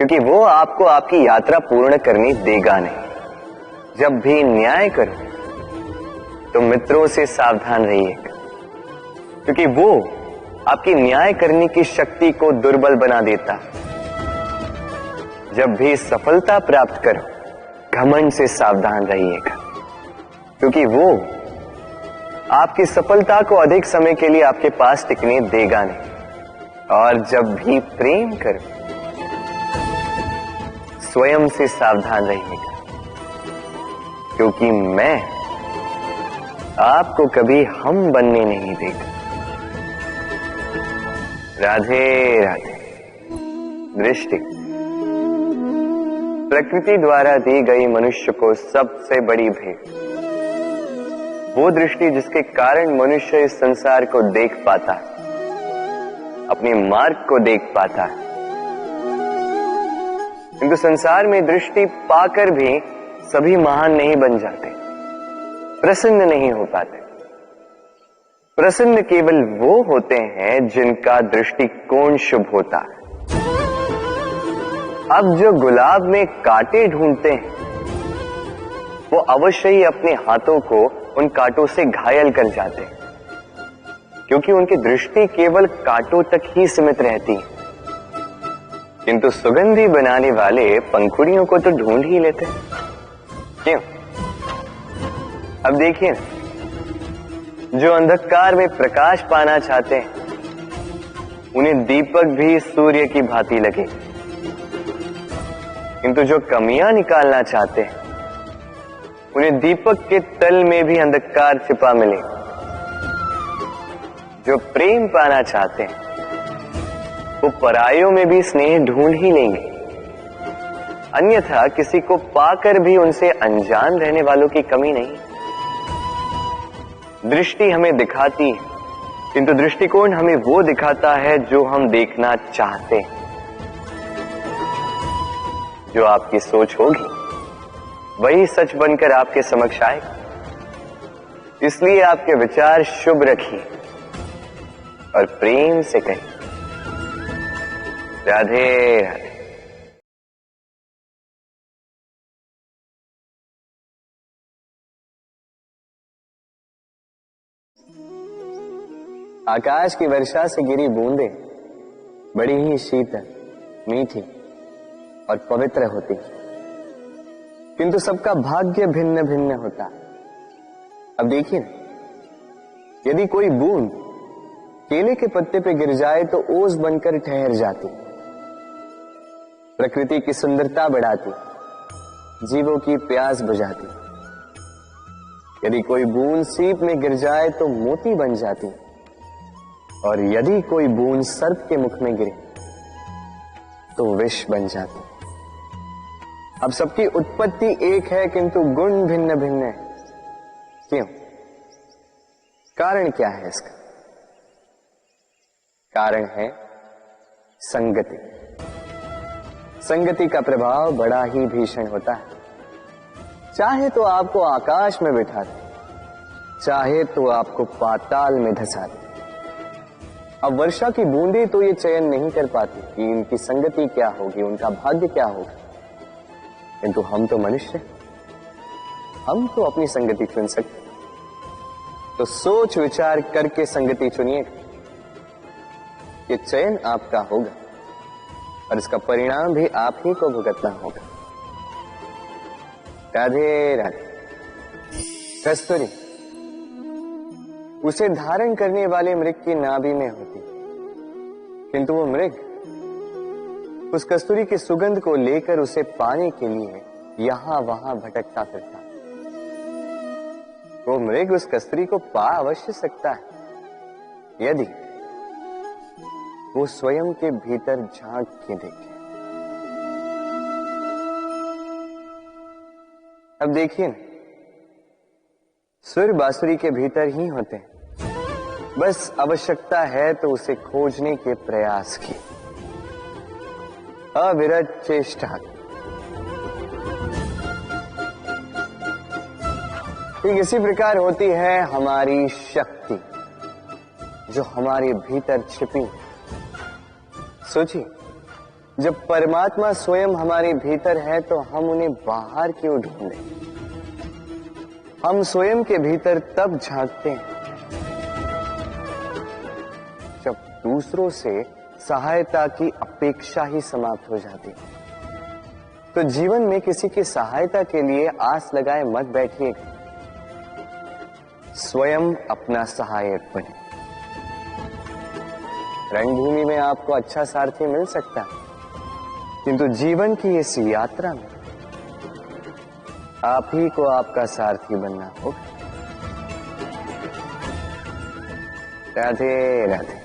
क्योंकि वो आपको आपकी यात्रा पूर्ण करने देगा नहीं। जब भी न्याय करो तो मित्रों से सावधान रहिएगा, क्योंकि वो आपकी न्याय करने की शक्ति को दुर्बल बना देता। जब भी सफलता प्राप्त करो घमंड से सावधान रहिएगा, क्योंकि वो आपकी सफलता को अधिक समय के लिए आपके पास टिकने देगा नहीं। और जब भी प्रेम करो स्वयं से सावधान रहिएगा, क्योंकि मैं आपको कभी हम बनने नहीं देगा। राधे राधे। दृष्टि प्रकृति द्वारा दी गई मनुष्य को सबसे बड़ी भेंट, वो दृष्टि जिसके कारण मनुष्य इस संसार को देख पाता है, अपने मार्ग को देख पाता है। किंतु संसार में दृष्टि पाकर भी सभी महान नहीं बन जाते, प्रसन्न नहीं हो पाते। प्रसन्न केवल वो होते हैं जिनका दृष्टिकोण शुभ होता है। अब जो गुलाब में कांटे ढूंढते हैं वो अवश्य ही अपने हाथों को उन कांटों से घायल कर जाते हैं, क्योंकि उनकी दृष्टि केवल कांटों तक ही सीमित रहती है। किंतु सुगंधी बनाने वाले पंखुड़ियों को तो ढूंढ ही लेते हैं। क्यों? अब देखिए, जो अंधकार में प्रकाश पाना चाहते हैं उन्हें दीपक भी सूर्य की भांति लगे, किंतु जो कमियां निकालना चाहते हैं उन्हें दीपक के तल में भी अंधकार छिपा मिले। जो प्रेम पाना चाहते हैं वो परायों में भी स्नेह ढूंढ ही लेंगे, अन्यथा किसी को पाकर भी उनसे अनजान रहने वालों की कमी नहीं। दृष्टि हमें दिखाती है, किंतु दृष्टिकोण हमें वो दिखाता है जो हम देखना चाहते हैं। जो आपकी सोच होगी वही सच बनकर आपके समक्ष आएगा। इसलिए आपके विचार शुभ रखिए और प्रेम से कहिए। राधे राधे। आकाश की वर्षा से गिरी बूंदें बड़ी ही शीतल, मीठी और पवित्र होती, किंतु सबका भाग्य भिन्न भिन्न होता। अब देखिए, यदि कोई बूंद केले के पत्ते पे गिर जाए तो ओस बनकर ठहर जाती, प्रकृति की सुंदरता बढ़ाती, जीवों की प्यास बुझाती। यदि कोई बूंद सीप में गिर जाए तो मोती बन जाती, और यदि कोई बूंद सर्प के मुख में गिरे तो विष बन जाती। अब सबकी उत्पत्ति एक है, किंतु गुण भिन्न भिन्न है। क्यों? कारण क्या है इसका? कारण है संगति। संगति का प्रभाव बड़ा ही भीषण होता है। चाहे तो आपको आकाश में बिठा दे, चाहे तो आपको पाताल में धंसा दे। अब वर्षा की बूंदें तो ये चयन नहीं कर पाती कि इनकी संगति क्या होगी, उनका भाग्य क्या होगा, किंतु हम तो मनुष्य, हम तो अपनी संगति चुन सकते। तो सोच विचार करके संगति चुनिएगा। ये चयन आपका होगा और इसका परिणाम भी आप ही को भुगतना होगा। राधे राधे। कस्तूरी उसे धारण करने वाले मृग की नाभि में होती, किंतु वो मृग उस कस्तूरी की सुगंध को लेकर उसे पाने के लिए यहां वहां भटकता फिरता। वो मृग उस कस्तूरी को पा अवश्य सकता है यदि वो स्वयं के भीतर झांक के देखे। अब देखिए, सुर बांसुरी के भीतर ही होते हैं, बस आवश्यकता है तो उसे खोजने के प्रयास की, अविरत चेष्टा। ठीक इसी प्रकार होती है हमारी शक्ति जो हमारे भीतर छिपी। सोचिए, जब परमात्मा स्वयं हमारे भीतर है तो हम उन्हें बाहर क्यों ढूंढें? हम स्वयं के भीतर तब झांकते हैं जब दूसरों से सहायता की अपेक्षा ही समाप्त हो जाती है। तो जीवन में किसी की सहायता के लिए आस लगाए मत बैठिएगा, स्वयं अपना सहायक बने। रंगभूमि में आपको अच्छा सारथी मिल सकता है, किंतु जीवन की इस यात्रा में आप ही को आपका सारथी बनना होगा। राधे राधे।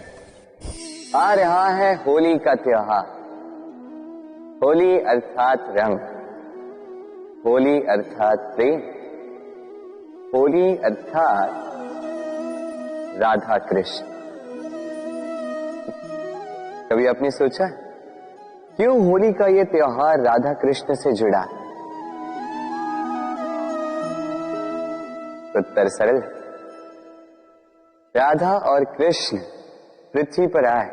आ रहा है होली का त्योहार। होली अर्थात रंग, होली अर्थात प्रेम, होली अर्थात राधा कृष्ण। कभी आपने सोचा क्यों होली का यह त्योहार राधा कृष्ण से जुड़ा? उत्तर सरल, राधा और कृष्ण पृथ्वी पर आए,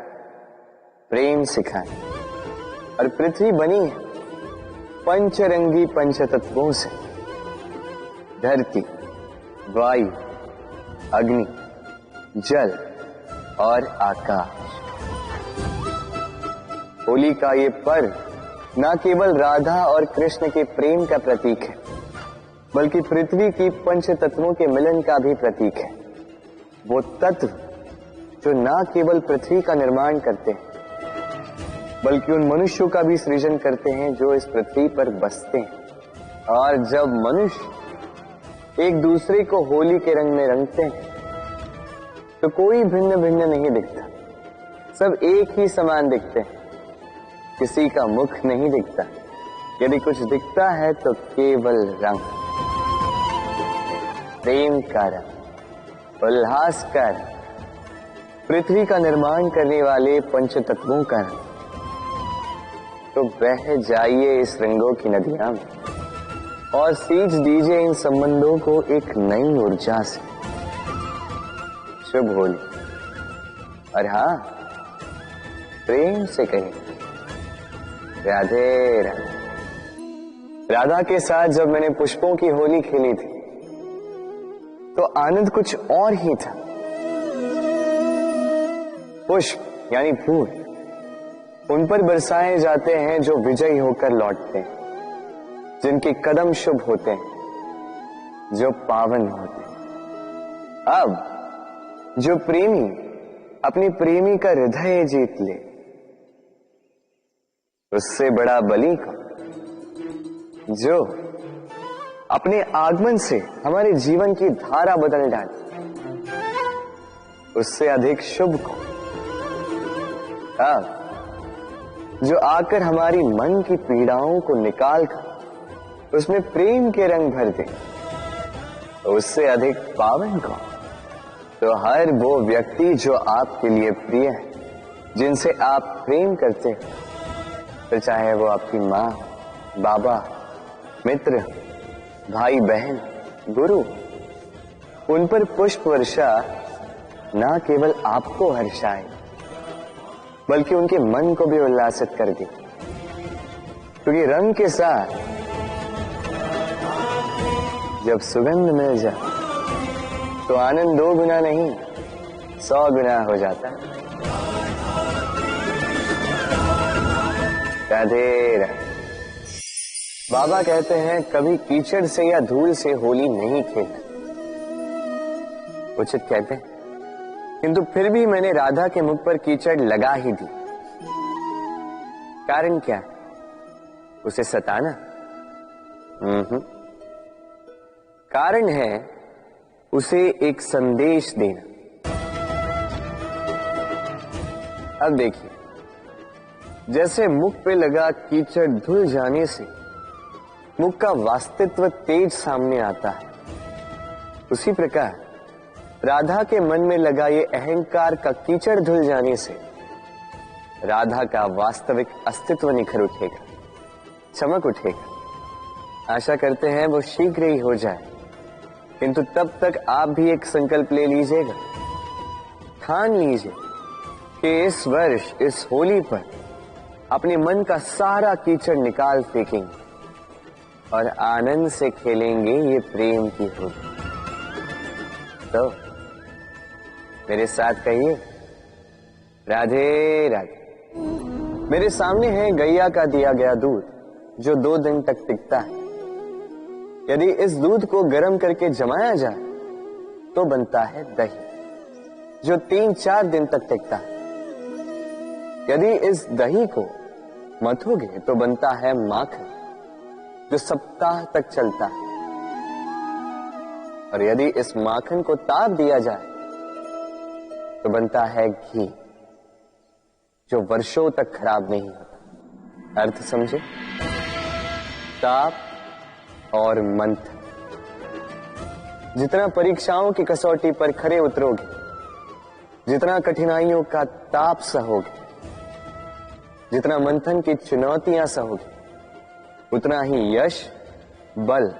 प्रेम सिखाए, और पृथ्वी बनी है पंचरंगी पंचतत्वों से। धरती, वायु, अग्नि, जल और आकाश। होली का ये पर्व न केवल राधा और कृष्ण के प्रेम का प्रतीक है, बल्कि पृथ्वी की पंच तत्वों के मिलन का भी प्रतीक है। वो तत्व जो न केवल पृथ्वी का निर्माण करते हैं, बल्कि उन मनुष्यों का भी सृजन करते हैं जो इस पृथ्वी पर बसते हैं। और जब मनुष्य एक दूसरे को होली के रंग में रंगते हैं तो कोई भिन्न भिन्न नहीं दिखता, सब एक ही समान दिखते हैं। किसी का मुख नहीं दिखता, यदि कुछ दिखता है तो केवल रंग, प्रेम का रंग, उल्लास का रंग, पृथ्वी का निर्माण करने वाले पंच तत्वों का रंग। तो बह जाइए इस रंगों की नदियां में और सींच दीजिए इन संबंधों को एक नई ऊर्जा से। शुभ होली। और हाँ, प्रेम से कहिए राधे राधे। राधा के साथ जब मैंने पुष्पों की होली खेली थी तो आनंद कुछ और ही था। पुष्प यानी फूल, उन पर बरसाए जाते हैं जो विजयी होकर लौटते हैं, जिनके कदम शुभ होते हैं, जो पावन होते हैं। अब जो प्रेमी अपनी प्रेमी का हृदय जीत ले, उससे बड़ा बलि को, जो अपने आगमन से हमारे जीवन की धारा बदल डाले, उससे अधिक शुभ को। अब जो आकर हमारी मन की पीड़ाओं को निकाल कर उसमें प्रेम के रंग भर दे, उससे अधिक पावन को। तो हर वो व्यक्ति जो आपके लिए प्रिय है, जिनसे आप प्रेम करते हैं, तो चाहे वो आपकी माँ, बाबा, मित्र, भाई बहन, गुरु, उन पर पुष्प वर्षा ना केवल आपको हर्षाए, बल्कि उनके मन को भी उल्लासित कर दे। क्योंकि रंग के साथ जब सुगंध मिल जाए, तो आनंद 2 गुना नहीं 100 गुना हो जाता है। राधे राधे। बाबा कहते हैं कभी कीचड़ से या धूल से होली नहीं खेलना, उचित कहते हैं, किंतु फिर भी मैंने राधा के मुख पर कीचड़ लगा ही दी। कारण क्या? उसे सताना? कारण है उसे एक संदेश देना। अब देखिए, जैसे मुख पे लगा कीचड़ धुल जाने से मुख का वास्तवित्व तेज सामने आता है, उसी प्रकार राधा के मन में लगा ये अहंकार का कीचड़ धुल जाने से राधा का वास्तविक अस्तित्व निखर उठेगा, चमक उठेगा। आशा करते हैं वो शीघ्र ही हो जाए, किंतु तब तक आप भी एक संकल्प ले लीजिएगा, ठान लीजिए कि इस वर्ष इस होली पर अपने मन का सारा कीचड़ निकाल फेंकेंगे और आनंद से खेलेंगे ये प्रेम की होली। तो मेरे साथ कहिए, राधे राधे। मेरे सामने है गैया का दिया गया दूध, जो 2 दिन तक टिकता है। यदि इस दूध को गर्म करके जमाया जाए तो बनता है दही, जो 3-4 दिन तक टिकता है। यदि इस दही को मथोगे तो बनता है माखन, जो सप्ताह तक चलता है। और यदि इस माखन को ताप दिया जाए तो बनता है घी, जो वर्षों तक खराब नहीं होता। अर्थ समझे? ताप और मंथन। जितना परीक्षाओं की कसौटी पर खरे उतरोगे, जितना कठिनाइयों का ताप सहोगे, जितना मंथन की चुनौतियां सहोगे, उतना ही यश, बल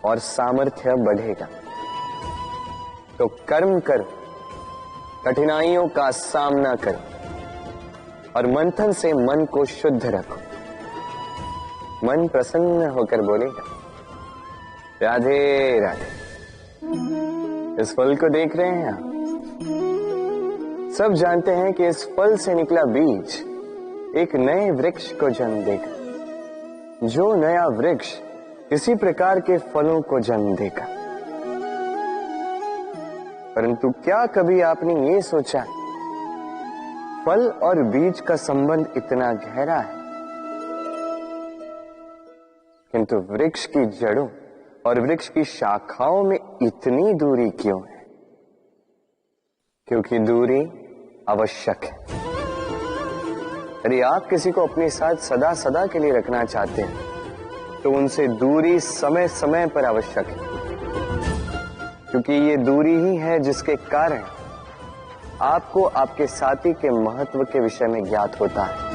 और सामर्थ्य बढ़ेगा। तो कर्म करो, कठिनाइयों का सामना करो और मंथन से मन को शुद्ध रखो। मन प्रसन्न होकर बोलेगा, राधे राधे। इस फल को देख रहे हैं आप? सब जानते हैं कि इस फल से निकला बीज एक नए वृक्ष को जन्म देगा, जो नया वृक्ष इसी प्रकार के फलों को जन्म देगा। परंतु क्या कभी आपने ये सोचा, फल और बीज का संबंध इतना गहरा है, किंतु वृक्ष की जड़ों और वृक्ष की शाखाओं में इतनी दूरी क्यों है? क्योंकि दूरी आवश्यक है। यदि आप किसी को अपने साथ सदा सदा के लिए रखना चाहते हैं तो उनसे दूरी समय समय पर आवश्यक है, क्योंकि ये दूरी ही है जिसके कारण आपको आपके साथी के महत्व के विषय में ज्ञात होता है।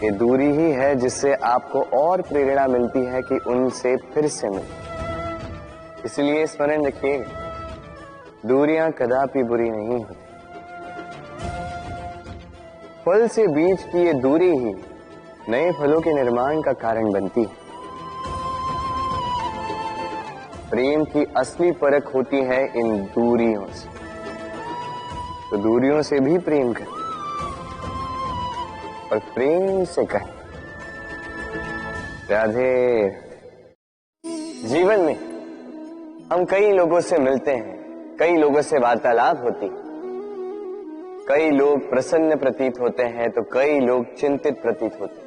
ये दूरी ही है जिससे आपको और प्रेरणा मिलती है कि उनसे फिर से मिले। इसलिए स्मरण रखिए, दूरियां कदापि बुरी नहीं होती। फल से बीज की ये दूरी ही नए फलों के निर्माण का कारण बनती है। प्रेम की असली परख होती है इन दूरियों से। तो दूरियों से भी प्रेम करें और प्रेम से कहें, राधे। जीवन में हम कई लोगों से मिलते हैं, कई लोगों से वार्तालाप होती है। कई लोग प्रसन्न प्रतीत होते हैं तो कई लोग चिंतित प्रतीत होते हैं।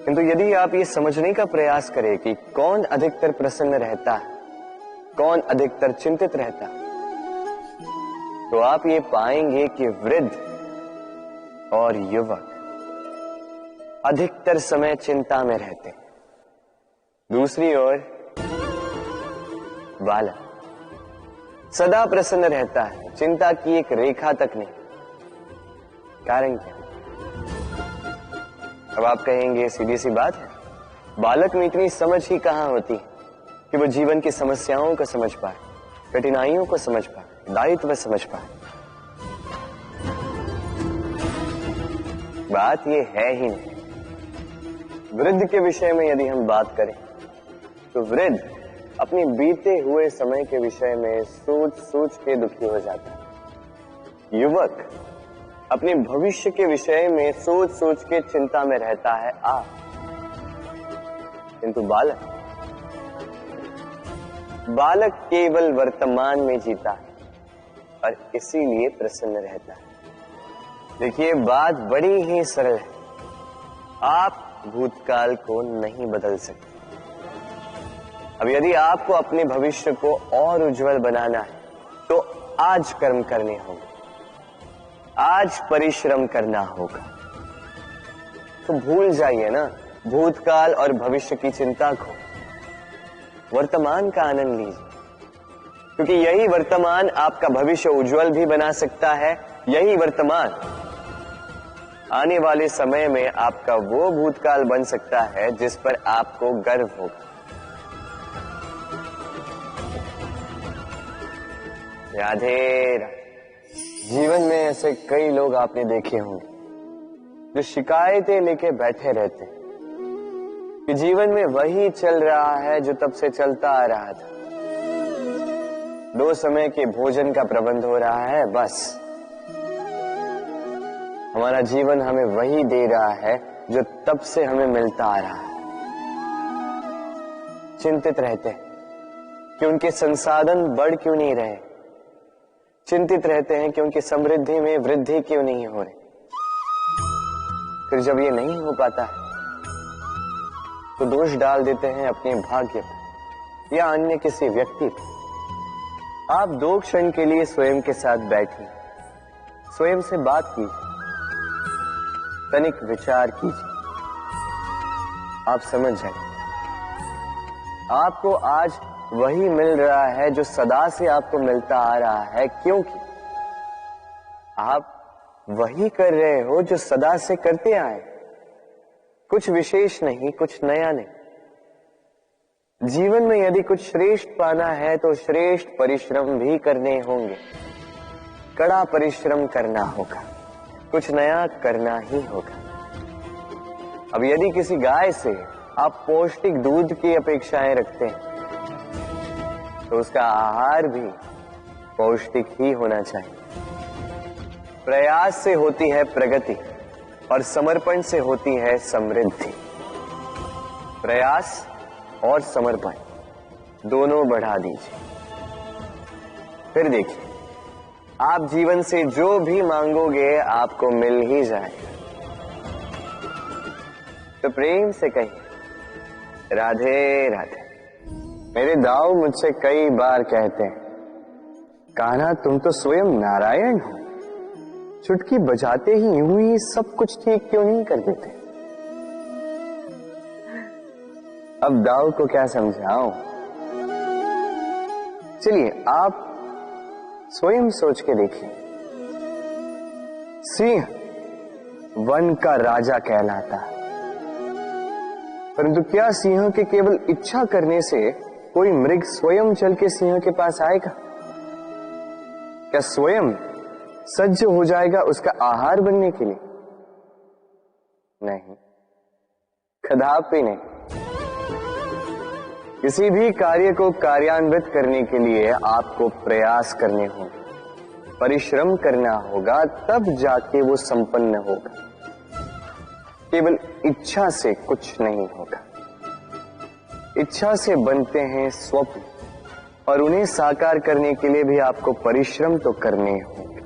किंतु यदि आप ये समझने का प्रयास करें कि कौन अधिकतर प्रसन्न रहता है, कौन अधिकतर चिंतित रहता है, तो आप ये पाएंगे कि वृद्ध और युवक अधिकतर समय चिंता में रहते हैं। दूसरी ओर बालक सदा प्रसन्न रहता है, चिंता की एक रेखा तक नहीं। कारण क्या? अब आप कहेंगे सीधी सी बात है, बालक में इतनी समझ ही कहां होती है कि वो जीवन की समस्याओं को समझ पाए, कठिनाइयों को समझ पाए, दायित्व समझ पाए। बात ये है ही नहीं। वृद्ध के विषय में यदि हम बात करें तो वृद्ध अपनी बीते हुए समय के विषय में सोच सोच के दुखी हो जाता है। युवक अपने भविष्य के विषय में सोच सोच के चिंता में रहता है किंतु बालक केवल वर्तमान में जीता है और इसीलिए प्रसन्न रहता है। देखिए, बात बड़ी ही सरल है। आप भूतकाल को नहीं बदल सकते। अब यदि आपको अपने भविष्य को और उज्जवल बनाना है तो आज कर्म करने होंगे, आज परिश्रम करना होगा। तो भूल जाइए ना भूतकाल और भविष्य की चिंता को, वर्तमान का आनंद लीजिए, क्योंकि यही वर्तमान आपका भविष्य उज्जवल भी बना सकता है। यही वर्तमान आने वाले समय में आपका वो भूतकाल बन सकता है जिस पर आपको गर्व होगा। राधे राधे। जीवन में ऐसे कई लोग आपने देखे होंगे जो शिकायतें लेके बैठे रहते हैं कि जीवन में वही चल रहा है जो तब से चलता आ रहा था। 2 समय के भोजन का प्रबंध हो रहा है, बस हमारा जीवन हमें वही दे रहा है जो तब से हमें मिलता आ रहा है। चिंतित रहते हैं कि उनके संसाधन बढ़ क्यों नहीं रहे, चिंतित रहते हैं कि उनकी समृद्धि में वृद्धि क्यों नहीं हो रही। फिर जब ये नहीं हो पाता है तो दोष डाल देते हैं अपने भाग्य पर या अन्य किसी व्यक्ति पर। आप 2 क्षण के लिए स्वयं के साथ बैठिए, स्वयं से बात कीजिए, तनिक विचार कीजिए, आप समझ जाएंगे आपको आज वही मिल रहा है जो सदा से आपको मिलता आ रहा है, क्योंकि आप वही कर रहे हो जो सदा से करते आए। कुछ विशेष नहीं, कुछ नया नहीं। जीवन में यदि कुछ श्रेष्ठ पाना है तो श्रेष्ठ परिश्रम भी करने होंगे, कड़ा परिश्रम करना होगा, कुछ नया करना ही होगा। अब यदि किसी गाय से आप पौष्टिक दूध की अपेक्षाएं रखते हैं तो उसका आहार भी पौष्टिक ही होना चाहिए। प्रयास से होती है प्रगति और समर्पण से होती है समृद्धि। प्रयास और समर्पण दोनों बढ़ा दीजिए, फिर देखिए आप जीवन से जो भी मांगोगे आपको मिल ही जाएगा। तो प्रेम से कहिए राधे राधे। मेरे दाऊ मुझसे कई बार कहते हैं, कान्हा तुम तो स्वयं नारायण हो, चुटकी बजाते ही यूं ही सब कुछ ठीक क्यों नहीं कर देते। अब दाऊ को क्या समझाऊं। चलिए आप स्वयं सोच के देखिए। सिंह वन का राजा कहलाता है, परंतु क्या सिंह के केवल इच्छा करने से कोई मृग स्वयं चल के सिंह के पास आएगा? क्या स्वयं सज्ज हो जाएगा उसका आहार बनने के लिए? नहीं, कदापि नहीं। किसी भी कार्य को कार्यान्वित करने के लिए आपको प्रयास करने होंगे, परिश्रम करना होगा, तब जाके वो संपन्न होगा। केवल इच्छा से कुछ नहीं होगा। इच्छा से बनते हैं स्वप्न और उन्हें साकार करने के लिए भी आपको परिश्रम तो करने होंगे।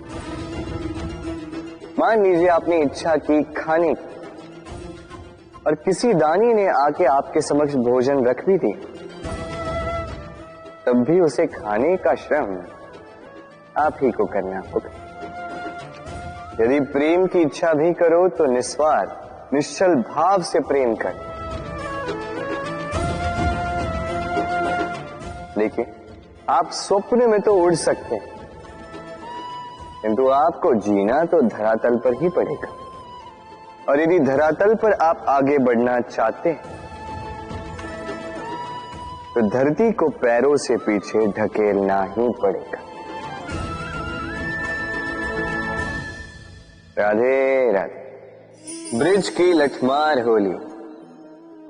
मान लीजिए आपने इच्छा की खाने की और किसी दानी ने आके आपके समक्ष भोजन रख भी दिया, तब भी उसे खाने का श्रम आप ही को करना होगा। यदि प्रेम की इच्छा भी करो तो निस्वार्थ निश्चल भाव से प्रेम करें। देखिए, आप स्वप्न में तो उड़ सकते हैं, किंतु आपको जीना तो धरातल पर ही पड़ेगा। और यदि धरातल पर आप आगे बढ़ना चाहते हैं तो धरती को पैरों से पीछे ढकेलना ही पड़ेगा। राधे राधे। ब्रिज की लठमार होली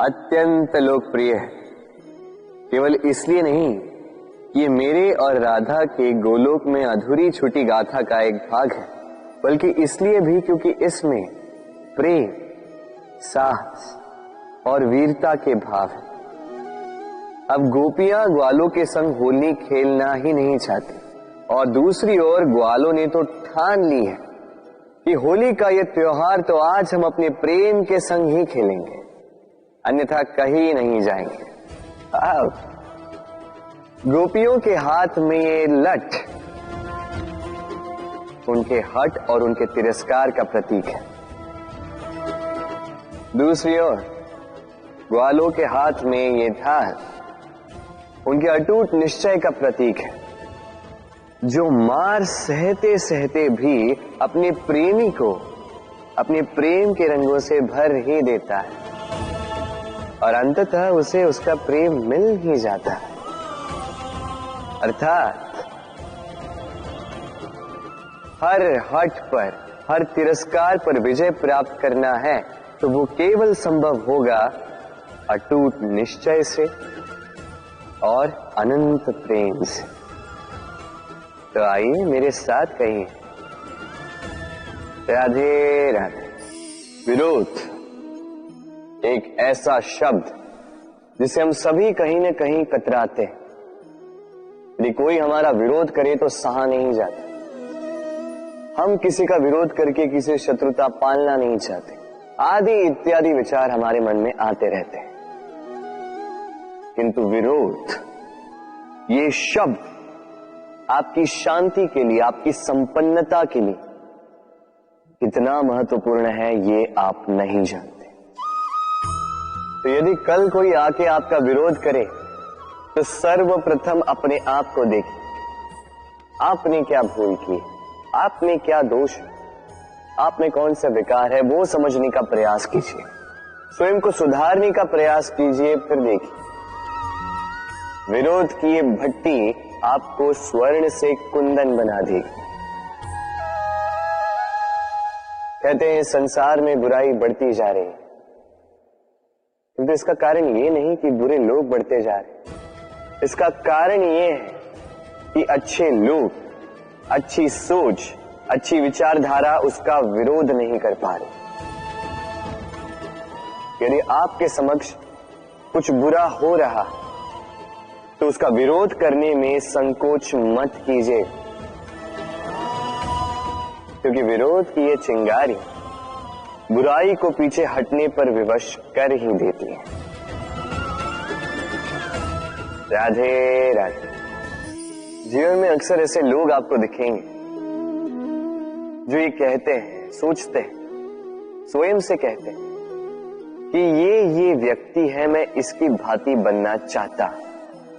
अत्यंत लोकप्रिय है, केवल इसलिए नहीं, ये मेरे और राधा के गोलोक में अधूरी छुटी गाथा का एक भाग है, बल्कि इसलिए भी क्योंकि इसमें प्रेम, साहस और वीरता के भाव है। अब गोपियां ग्वालों के संग होली खेलना ही नहीं चाहती, और दूसरी ओर ग्वालों ने तो ठान ली है कि होली का ये त्योहार तो आज हम अपने प्रेम के संग ही खेलेंगे, अन्यथा कहीं नहीं जाएंगे। अब गोपियों के हाथ में ये लठ उनके हठ और उनके तिरस्कार का प्रतीक है। दूसरी ओर ग्वालों के हाथ में ये ढाल उनके अटूट निश्चय का प्रतीक है, जो मार सहते सहते भी अपने प्रेमी को अपने प्रेम के रंगों से भर ही देता है और अंततः उसे उसका प्रेम मिल ही जाता है। अर्थात हर हठ पर, हर तिरस्कार पर विजय प्राप्त करना है तो वो केवल संभव होगा अटूट निश्चय से और अनंत प्रेम से। तो आइए मेरे साथ कहिए, राधे राधे। विरोध एक ऐसा शब्द जिसे हम सभी कहीं न कहीं कतराते हैं। यदि कोई हमारा विरोध करे तो सहा नहीं जाता। हम किसी का विरोध करके किसी शत्रुता पालना नहीं चाहते, आदि इत्यादि विचार हमारे मन में आते रहते हैं। किंतु विरोध ये शब्द आपकी शांति के लिए, आपकी संपन्नता के लिए कितना महत्वपूर्ण है ये आप नहीं जानते। तो यदि कल कोई आके आपका विरोध करे तो सर्वप्रथम अपने आप को देखिए, आपने क्या भूल की, आपने क्या दोष, आप में कौन सा विकार है, वो समझने का प्रयास कीजिए, स्वयं को सुधारने का प्रयास कीजिए। फिर देखिए विरोध की ये भट्टी आपको स्वर्ण से कुंदन बना देगी। कहते हैं संसार में बुराई बढ़ती जा रही है, किंतु इसका कारण ये नहीं कि बुरे लोग बढ़ते जा रहे हैं। इसका कारण ये है कि अच्छे लोग, अच्छी सोच, अच्छी विचारधारा उसका विरोध नहीं कर पा रहे। यदि आपके समक्ष कुछ बुरा हो रहा तो उसका विरोध करने में संकोच मत कीजिए, क्योंकि विरोध की ये चिंगारी बुराई को पीछे हटने पर विवश कर ही देती है। राधे राधे। जीवन में अक्सर ऐसे लोग आपको दिखेंगे जो ये कहते हैं, सोचते हैं, स्वयं से कहते हैं कि ये व्यक्ति है, मैं इसकी भांति बनना चाहता।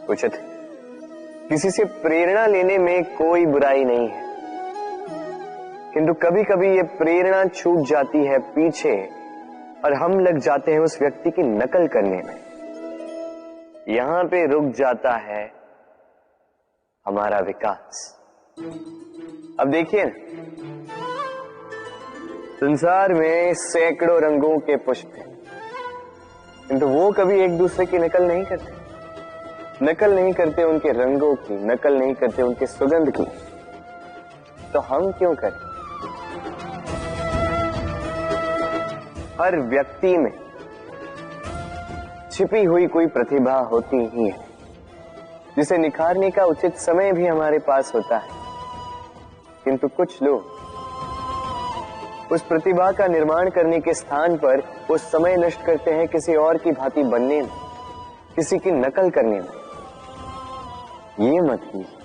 उचित, किसी से प्रेरणा लेने में कोई बुराई नहीं है, किंतु कभी कभी ये प्रेरणा छूट जाती है पीछे और हम लग जाते हैं उस व्यक्ति की नकल करने में। यहां पे रुक जाता है हमारा विकास। अब देखिए, संसार में सैकड़ों रंगों के पुष्प हैं, किंतु वो कभी एक दूसरे की नकल नहीं करते। नकल नहीं करते उनके रंगों की, नकल नहीं करते उनके सुगंध की। तो हम क्यों करें? हर व्यक्ति में छिपी हुई कोई प्रतिभा होती ही है, जिसे निखारने का उचित समय भी हमारे पास होता है। किंतु कुछ लोग उस प्रतिभा का निर्माण करने के स्थान पर वो समय नष्ट करते हैं किसी और की भांति बनने में, किसी की नकल करने में। ये मत कीजिए।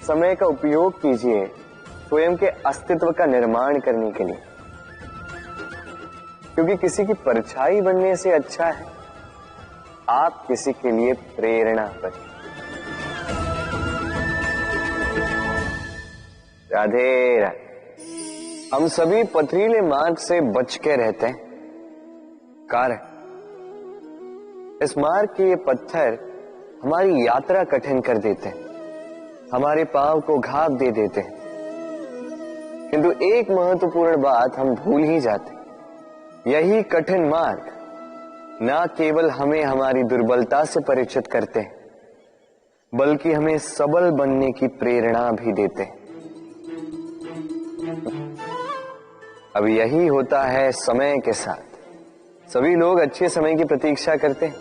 समय का उपयोग कीजिए स्वयं के अस्तित्व का निर्माण करने के लिए, क्योंकि किसी की परछाई बनने से अच्छा है आप किसी के लिए प्रेरणा बने। राधे राधे। हम सभी पथरीले मार्ग से बच के रहते हैं, कारण इस मार्ग के ये पत्थर हमारी यात्रा कठिन कर देते हैं, हमारे पांव को घाव दे देते हैं। किंतु एक महत्वपूर्ण बात हम भूल ही जाते, यही कठिन मार्ग ना केवल हमें हमारी दुर्बलता से परिचित करते हैं, बल्कि हमें सबल बनने की प्रेरणा भी देते हैं। अब यही होता है समय के साथ। सभी लोग अच्छे समय की प्रतीक्षा करते हैं,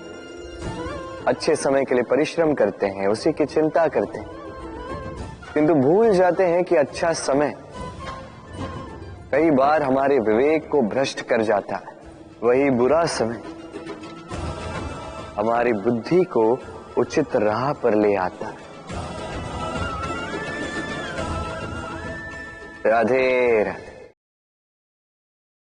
अच्छे समय के लिए परिश्रम करते हैं, उसी की चिंता करते हैं, किंतु भूल जाते हैं कि अच्छा समय कई बार हमारे विवेक को भ्रष्ट कर जाता है। वही बुरा समय हमारी बुद्धि को उचित राह पर ले आता है। राधे राधे।